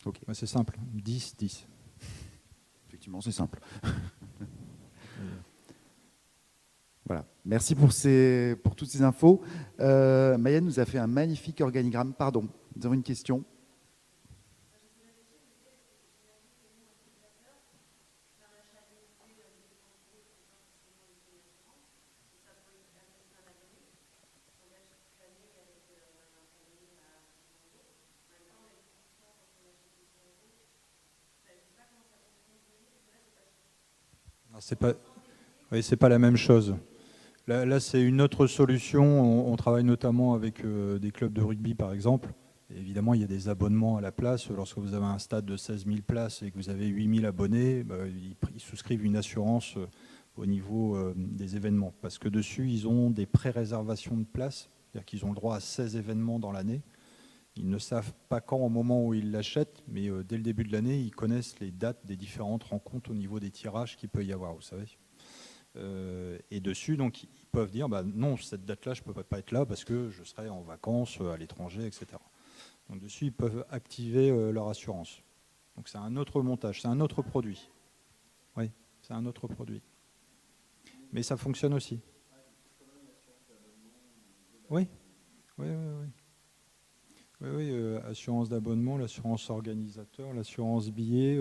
Ok. C'est simple. 10, 10. Effectivement, c'est simple. Voilà. Merci pour toutes ces infos. Mayenne nous a fait un magnifique organigramme. Pardon, nous avons une question. C'est pas la même chose. Là, c'est une autre solution. On travaille notamment avec des clubs de rugby, par exemple. Et évidemment, il y a des abonnements à la place. Lorsque vous avez un stade de 16 000 places et que vous avez 8 000 abonnés, ils souscrivent une assurance au niveau des événements. Parce que dessus, ils ont des pré-réservations de places. C'est-à-dire qu'ils ont le droit à 16 événements dans l'année. Ils ne savent pas quand, au moment où ils l'achètent, mais dès le début de l'année, ils connaissent les dates des différentes rencontres au niveau des tirages qu'il peut y avoir, vous savez. Et dessus, donc, ils peuvent dire non, cette date-là, je ne peux pas être là parce que je serai en vacances à l'étranger, etc. Donc dessus, ils peuvent activer leur assurance. Donc c'est un autre montage, c'est un autre produit. Oui, c'est un autre produit. Mais ça fonctionne aussi. Oui, oui, oui, oui. Oui, assurance d'abonnement, l'assurance organisateur, l'assurance billet.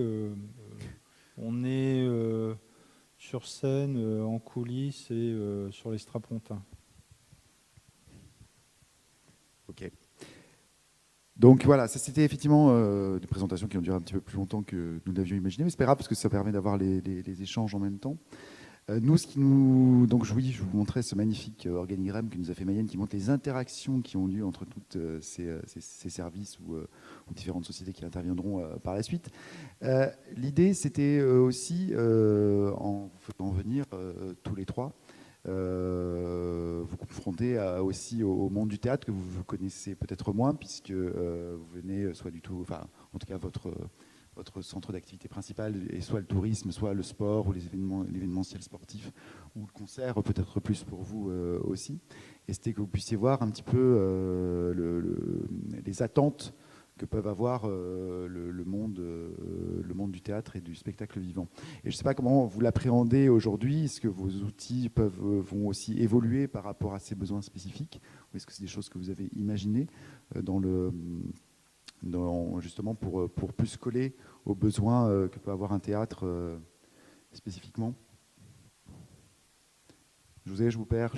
On est sur scène, en coulisses et sur les strapontins. Ok. Donc voilà, ça c'était effectivement des présentations qui ont duré un petit peu plus longtemps que nous l'avions imaginé, mais c'est pas grave parce que ça permet d'avoir les échanges en même temps. Donc oui, je vous montrais ce magnifique organigramme que nous a fait Mayenne qui montre les interactions qui ont lieu entre toutes ces services ou différentes sociétés qui interviendront par la suite. L'idée, c'était aussi, en faisant venir tous les trois, vous confronter aussi au monde du théâtre que vous connaissez peut-être moins puisque vous venez soit du tout, enfin en tout cas votre centre d'activité principal est soit le tourisme, soit le sport ou l'événementiel sportif ou le concert, peut-être plus pour vous aussi. Et c'était que vous puissiez voir un petit peu les attentes que peuvent avoir le monde du théâtre et du spectacle vivant. Et je ne sais pas comment vous l'appréhendez aujourd'hui. Est-ce que vos outils vont aussi évoluer par rapport à ces besoins spécifiques ou est-ce que c'est des choses que vous avez imaginées justement pour plus coller aux besoins que peut avoir un théâtre spécifiquement? Je vous perds.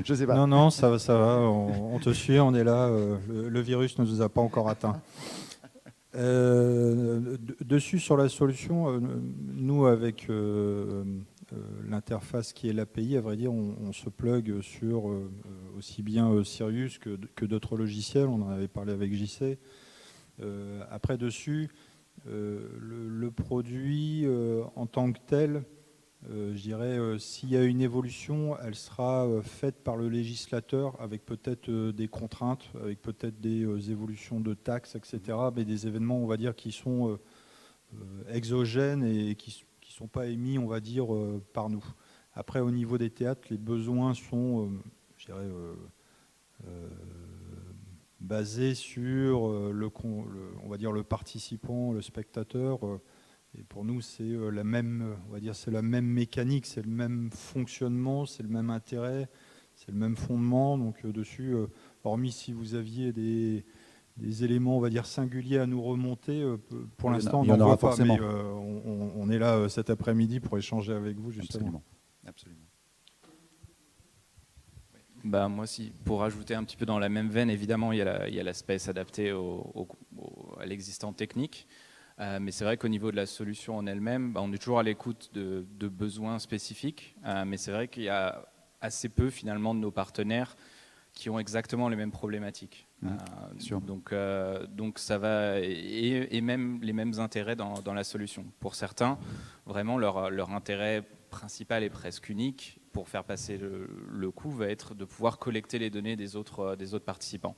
Je ne sais pas. Non, ça va. On te suit, on est là. Le virus ne nous a pas encore atteints. Dessus, sur la solution, nous, avec l'interface qui est l'API, à vrai dire, on se plug sur aussi bien Sirius que d'autres logiciels. On en avait parlé avec JC. Après, dessus, le produit en tant que tel, je dirais, s'il y a une évolution, elle sera faite par le législateur avec peut-être des contraintes, avec peut-être des évolutions de taxes, etc. Mais des événements, on va dire, qui sont exogènes et qui ne sont pas émis, on va dire, par nous. Après, au niveau des théâtres, les besoins sont, je dirais, basés sur on va dire, le participant, le spectateur. Et pour nous, c'est la même, on va dire, c'est la même mécanique, c'est le même fonctionnement, c'est le même intérêt, c'est le même fondement. Donc dessus, hormis si vous aviez des éléments, on va dire, singuliers à nous remonter, pour l'instant, on n'en voit pas. Mais on est là cet après-midi pour échanger avec vous, justement. Absolument. Bah, moi, pour rajouter un petit peu dans la même veine, évidemment, il y a l'aspect s'adapter à l'existant technique. Mais c'est vrai qu'au niveau de la solution en elle-même, on est toujours à l'écoute de besoins spécifiques. Mais c'est vrai qu'il y a assez peu, finalement, de nos partenaires qui ont exactement les mêmes problématiques. Donc ça va, et même les mêmes intérêts dans la solution. Pour certains, vraiment, leur intérêt principal et presque unique pour faire passer le coût va être de pouvoir collecter les données des autres participants.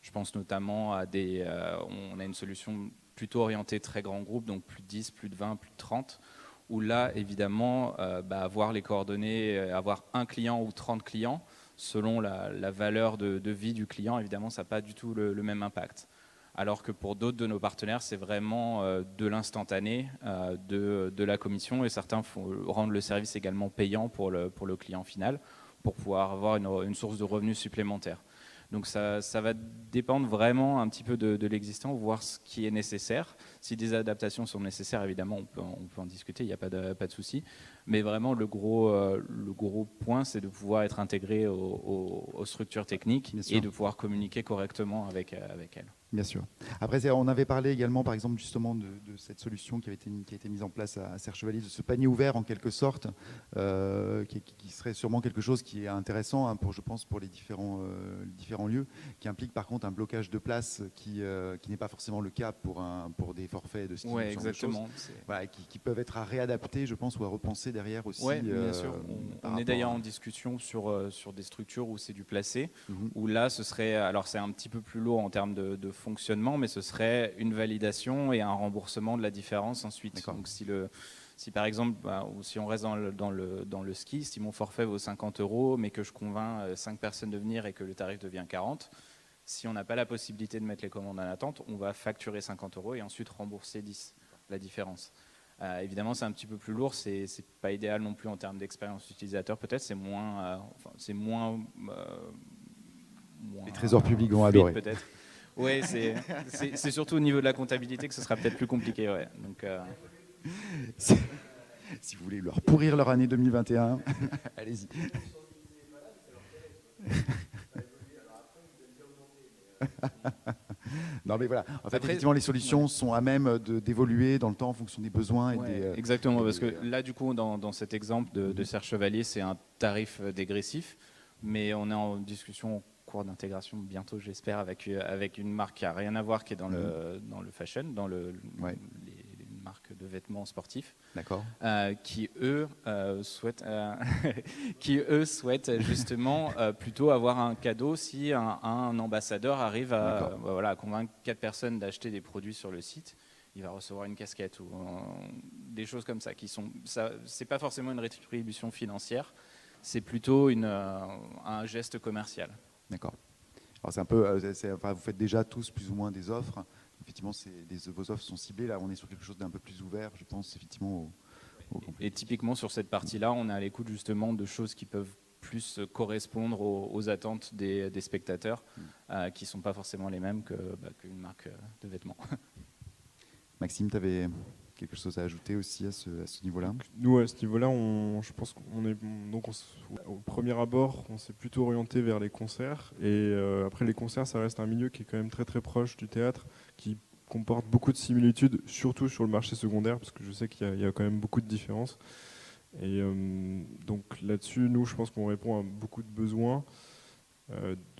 Je pense notamment à on a une solution plutôt orientée très grand groupe, donc plus de 10, plus de 20, plus de 30, où là, évidemment, avoir les coordonnées, avoir un client ou 30 clients, selon la valeur de vie du client, évidemment, ça n'a pas du tout le même impact. Alors que pour d'autres de nos partenaires, c'est vraiment de l'instantané, de la commission, et certains rendent le service également payant pour le client final, pour pouvoir avoir une source de revenus supplémentaire. Donc ça va dépendre vraiment un petit peu de l'existant, voir ce qui est nécessaire. Si des adaptations sont nécessaires, évidemment, on peut en discuter, il n'y a pas de souci. Mais vraiment, le gros point, c'est de pouvoir être intégré aux structures techniques et de pouvoir communiquer correctement avec elles. Bien sûr. Après, on avait parlé également, par exemple, justement de cette solution qui a été mise en place à Serre Chevalier, de ce panier ouvert en quelque sorte, qui serait sûrement quelque chose qui est intéressant, hein, je pense, pour les différents lieux, qui implique par contre un blocage de place qui n'est pas forcément le cas pour des forfaits de ski. Oui, exactement. Voilà, qui peuvent être à réadapter, je pense, ou à repenser derrière aussi. Oui, bien sûr. On est d'ailleurs en discussion sur des structures où c'est du placé, où là, ce serait, alors c'est un petit peu plus lourd en termes de fonctionnement, mais ce serait une validation et un remboursement de la différence ensuite. Donc si par exemple, ou si on reste dans le ski, si mon forfait vaut 50 €, mais que je convainc 5 personnes de venir et que le tarif devient 40, si on n'a pas la possibilité de mettre les commandes en attente, on va facturer 50 € et ensuite rembourser 10, la différence. Évidemment, c'est un petit peu plus lourd, c'est pas idéal non plus en termes d'expérience utilisateur, peut-être, c'est moins les trésors publics vont adorer. Peut-être. Oui, c'est surtout au niveau de la comptabilité que ce sera peut-être plus compliqué. Ouais. Donc, si vous voulez leur pourrir leur année 2021, allez-y. Non mais voilà, en fait, après, effectivement les solutions sont à même d'évoluer dans le temps en fonction des besoins. Exactement, parce que là du coup dans cet exemple de Serre Chevalier, c'est un tarif dégressif, mais on est en discussion cours d'intégration bientôt, j'espère, avec une marque qui n'a rien à voir, qui est dans le fashion, dans les marques de vêtements sportifs, qui eux souhaitent justement plutôt avoir un cadeau si un ambassadeur arrive à convaincre 4 personnes d'acheter des produits sur le site. Il va recevoir une casquette ou des choses comme ça c'est pas forcément une rétribution financière, c'est plutôt un geste commercial. D'accord. Alors c'est un peu, vous faites déjà tous plus ou moins des offres. Effectivement, vos offres sont ciblées. Là, on est sur quelque chose d'un peu plus ouvert, je pense, effectivement. Et typiquement sur cette partie-là, on est à l'écoute justement de choses qui peuvent plus correspondre aux attentes des spectateurs, qui ne sont pas forcément les mêmes qu'une marque de vêtements. Maxime, tu avais quelque chose à ajouter aussi à ce niveau-là? Nous, à ce niveau-là, je pense qu'on est au premier abord, on s'est plutôt orienté vers les concerts. Et après, les concerts, ça reste un milieu qui est quand même très très proche du théâtre, qui comporte beaucoup de similitudes, surtout sur le marché secondaire, parce que je sais qu'il y a quand même beaucoup de différences. Et donc là-dessus, nous, je pense qu'on répond à beaucoup de besoins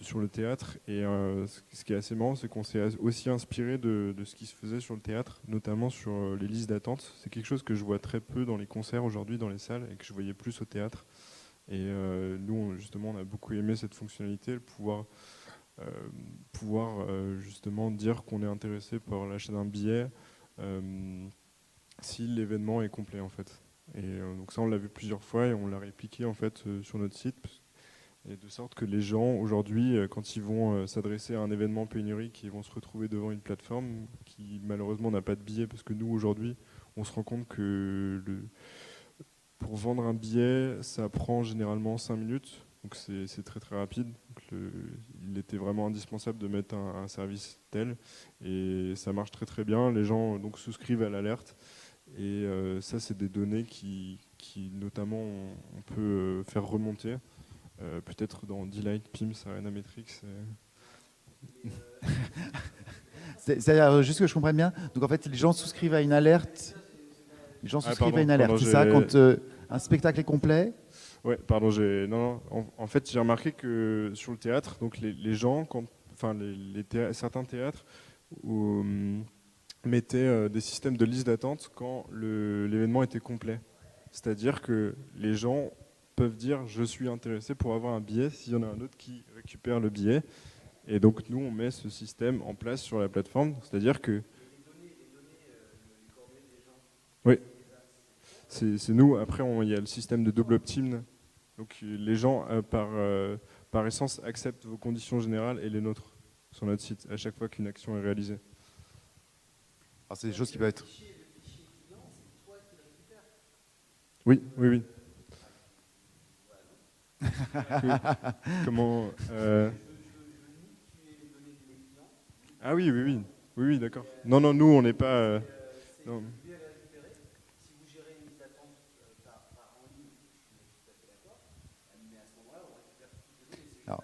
sur le théâtre. Et ce qui est assez marrant, c'est qu'on s'est aussi inspiré de ce qui se faisait sur le théâtre, notamment sur les listes d'attente. C'est quelque chose que je vois très peu dans les concerts aujourd'hui, dans les salles, et que je voyais plus au théâtre. Et nous, justement, on a beaucoup aimé cette fonctionnalité, le pouvoir justement dire qu'on est intéressé par l'achat d'un billet si l'événement est complet, en fait. Et donc ça, on l'a vu plusieurs fois et on l'a répliqué en fait sur notre site. Et de sorte que les gens, aujourd'hui, quand ils vont s'adresser à un événement pénurique, ils vont se retrouver devant une plateforme qui, malheureusement, n'a pas de billet, parce que nous, aujourd'hui, on se rend compte que pour vendre un billet, ça prend généralement 5 minutes. Donc c'est très très rapide. Donc il était vraiment indispensable de mettre un service tel. Et ça marche très très bien. Les gens donc souscrivent à l'alerte. Et ça, c'est des données qui notamment, on peut faire remonter. Peut-être dans D-Light, PIMS, Arena Metrics. C'est-à-dire, juste que je comprenne bien, donc en fait, les gens souscrivent à une alerte. Les gens souscrivent à une alerte, c'est ça, quand un spectacle est complet? Ouais, pardon, non, en fait, j'ai remarqué que sur le théâtre, donc les gens, certains théâtres mettaient des systèmes de liste d'attente quand l'événement était complet. C'est-à-dire que les gens peuvent dire je suis intéressé pour avoir un billet s'il y en a un autre qui récupère le billet. Et donc nous, on met ce système en place sur la plateforme. C'est-à-dire que... Oui, c'est nous. Après, il y a le système de double opt-in. Donc les gens, par essence, acceptent vos conditions générales et les nôtres sur notre site à chaque fois qu'une action est réalisée. Alors, c'est des choses qui peuvent être... Oui. Oui. Comment Ah oui, d'accord. Non, nous, on n'est pas... non. Si vous gérez une liste d'attente par en ligne, je suis tout à fait d'accord, mais à ce moment-là, on récupère toutes les données. Alors,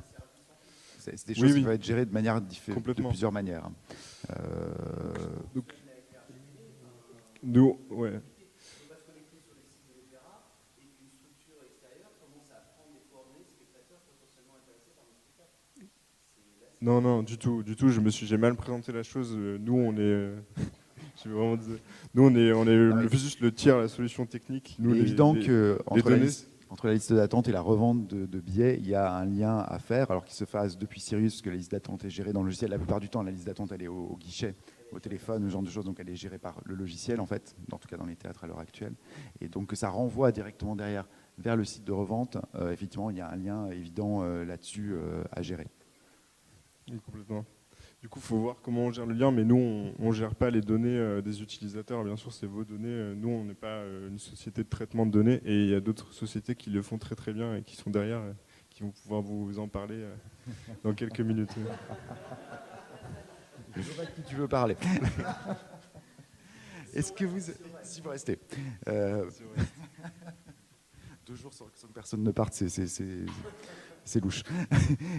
c'est des choses qui peuvent être gérées de manière de plusieurs manières. Donc, nous, ouais. Non, du tout. J'ai mal présenté la chose. Nous, on est... on est juste le tiers, la solution technique. Il est évident qu'entre la liste d'attente et la revente de billets, il y a un lien à faire, alors qu'il se fasse depuis Sirius, parce que la liste d'attente est gérée dans le logiciel. La plupart du temps, la liste d'attente, elle est au guichet, au téléphone, ce genre de choses, donc elle est gérée par le logiciel, en fait, en tout cas dans les théâtres à l'heure actuelle. Et donc ça renvoie directement derrière vers le site de revente. Effectivement, il y a un lien évident là-dessus à gérer. Oui, complètement. Du coup, il faut voir comment on gère le lien, mais nous, on ne gère pas les données des utilisateurs. Bien sûr, c'est vos données. Nous, on n'est pas une société de traitement de données, et il y a d'autres sociétés qui le font très très bien et qui sont derrière, qui vont pouvoir vous en parler dans quelques minutes. Je vois à qui tu veux parler. Est-ce que vous... Si vous restez. 2 jours sans que personne ne parte, c'est louche.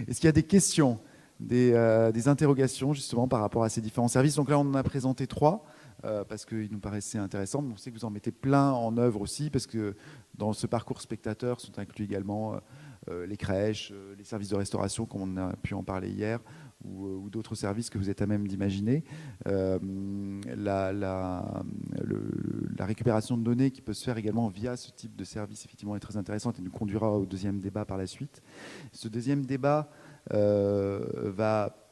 Est-ce qu'il y a des questions, des interrogations justement par rapport à ces différents services? Donc là, on en a présenté 3 parce qu'ils nous paraissaient intéressants. On sait que vous en mettez plein en œuvre aussi, parce que dans ce parcours spectateur sont inclus également les crèches, les services de restauration, comme on a pu en parler hier, ou d'autres services que vous êtes à même d'imaginer. La récupération de données qui peut se faire également via ce type de service, effectivement, est très intéressante et nous conduira au deuxième débat par la suite. Ce deuxième débat va...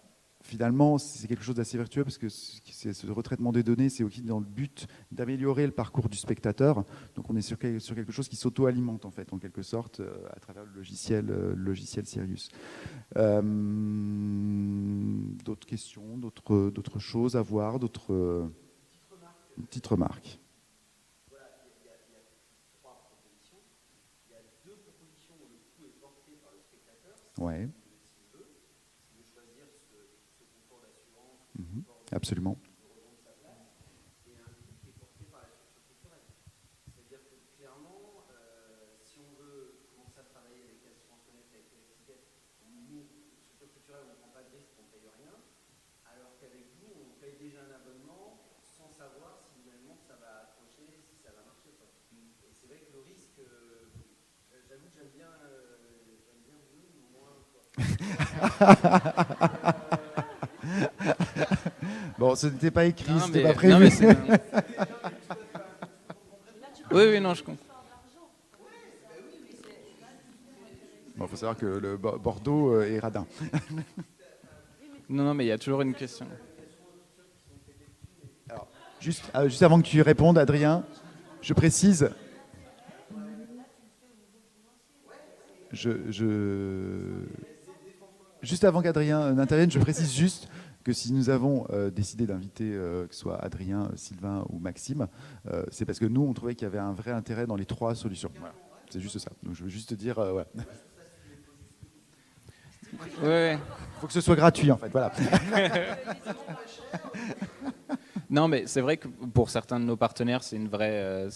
Finalement, c'est quelque chose d'assez vertueux, parce que ce retraitement des données, c'est aussi dans le but d'améliorer le parcours du spectateur. Donc on est sur quelque chose qui s'auto-alimente, en fait, en quelque sorte, à travers le logiciel Sirius. D'autres questions, d'autres choses à voir, d'autres petites remarques. Voilà, il y a 3 propositions. Il y a 2 propositions où le coût est porté par le spectateur. Ouais. Absolument. Et un coût qui est porté par la structure culturelle. C'est-à-dire que clairement, si on veut commencer à travailler avec Assurance Connect, avec les étiquettes, nous, structure culturelle, on ne prend pas de risque, on ne paye rien, alors qu'avec vous, on paye déjà un abonnement savoir si finalement ça va accrocher, si ça va marcher. Quoi. Et c'est vrai que le risque, j'avoue que j'aime bien mieux ou moins. Bon, ce n'était pas écrit, Non, c'était mais- pas prévu. non, mais oui, non, je comprends. Bon, faut savoir que le Bordeaux est radin. Non, mais il y a toujours une question. Juste avant que tu y répondes, Adrien, je précise. Juste avant qu'Adrien n'intervienne, je précise juste que si nous avons décidé d'inviter que ce soit Adrien, Sylvain ou Maxime, c'est parce que nous, on trouvait qu'il y avait un vrai intérêt dans les 3 solutions. Voilà. C'est juste ça. Donc je veux juste te dire, voilà. Ouais. Il faut que ce soit gratuit, en fait. Voilà. Non, mais c'est vrai que pour certains de nos partenaires, c'est une vraie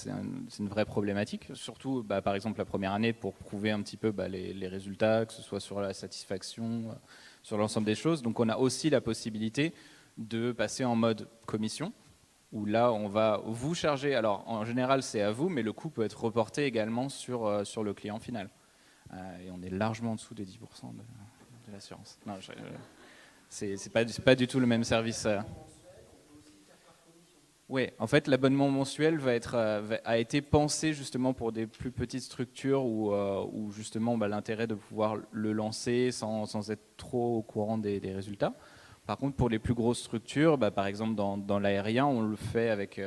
problématique. Surtout, par exemple, la première année, pour prouver un petit peu les résultats, que ce soit sur la satisfaction, sur l'ensemble des choses. Donc, on a aussi la possibilité de passer en mode commission, où là, on va vous charger. Alors, en général, c'est à vous, mais le coût peut être reporté également sur le client final. Et on est largement en dessous des 10% de l'assurance. Non, c'est pas du tout le même service. Oui, en fait, l'abonnement mensuel a été pensé justement pour des plus petites structures où justement l'intérêt de pouvoir le lancer sans être trop au courant des résultats. Par contre, pour les plus grosses structures, par exemple dans l'aérien, on le fait avec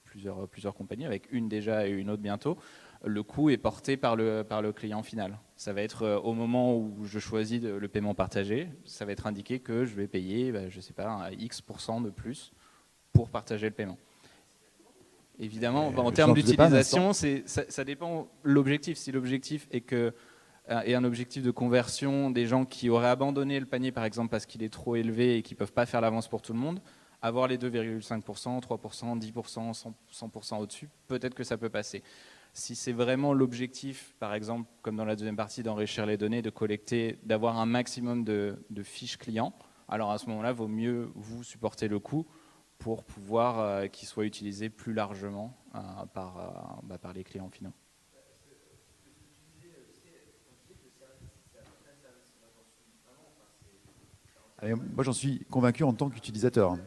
plusieurs compagnies, avec une déjà et une autre bientôt. Le coût est porté par le client final. Ça va être au moment où je choisis le paiement partagé, ça va être indiqué que je vais payer, je sais pas, un X% de plus pour partager le paiement. Évidemment, en termes d'utilisation, ça dépend de l'objectif. Si l'objectif est un objectif de conversion des gens qui auraient abandonné le panier, par exemple, parce qu'il est trop élevé et qui ne peuvent pas faire l'avance pour tout le monde, avoir les 2,5%, 3%, 10%, 100% au-dessus, peut-être que ça peut passer. Si c'est vraiment l'objectif, par exemple, comme dans la deuxième partie, d'enrichir les données, de collecter, d'avoir un maximum de fiches clients, alors à ce moment-là, il vaut mieux vous supporter le coût pour pouvoir qu'il soit utilisé plus largement par les clients finaux. Allez, moi, j'en suis convaincu en tant qu'utilisateur.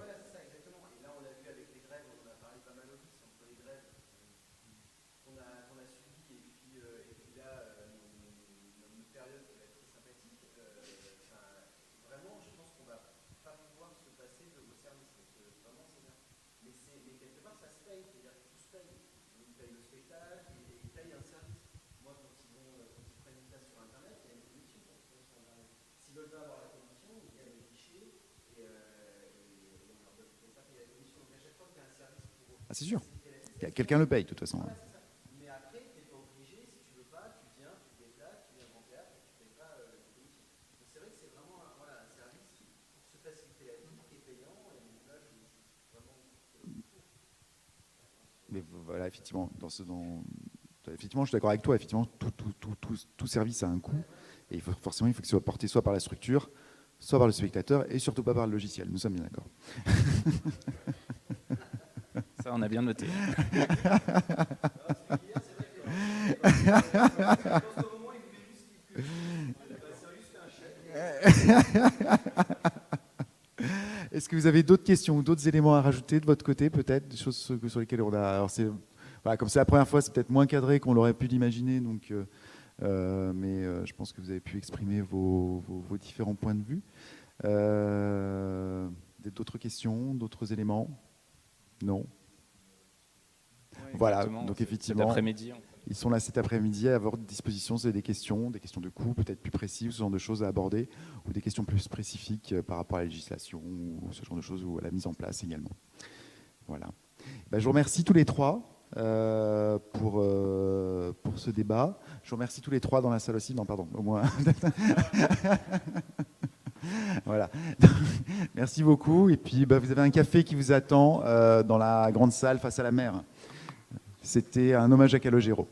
Ah, c'est sûr. Quelqu'un le paye, de toute façon. Mais après, tu n'es pas obligé, si tu veux pas, tu viens, tu te déplaces, tu viens en théâtre et tu ne payes pas les commissions. Donc c'est vrai que c'est vraiment un service qui, pour se faciliter la vie, qui est payant. Et donc là, je suis vraiment. Mais voilà, effectivement, effectivement, je suis d'accord avec toi. Effectivement, tout service a un coût. Et forcément, il faut que ce soit porté soit par la structure, soit par le spectateur, et surtout pas par le logiciel. Nous sommes bien d'accord. Ça, on a bien noté. Est-ce que vous avez d'autres questions ou d'autres éléments à rajouter de votre côté, peut-être, des choses sur lesquelles on a... Alors comme c'est la première fois, c'est peut-être moins cadré qu'on l'aurait pu l'imaginer, donc, mais je pense que vous avez pu exprimer vos différents points de vue. D'autres questions, d'autres éléments? Non. Ouais, voilà, donc effectivement, cet après-midi, ils sont là cet après-midi à votre disposition. C'est des questions de coût peut-être plus précis, ou ce genre de choses à aborder, ou des questions plus spécifiques par rapport à la législation, ou ce genre de choses, ou à la mise en place également. Voilà. Je vous remercie tous les trois pour ce débat. Je vous remercie tous les trois dans la salle aussi. Non, pardon, au moins. Voilà. Merci beaucoup. Et puis, vous avez un café qui vous attend dans la grande salle face à la mer. C'était un hommage à Calogero.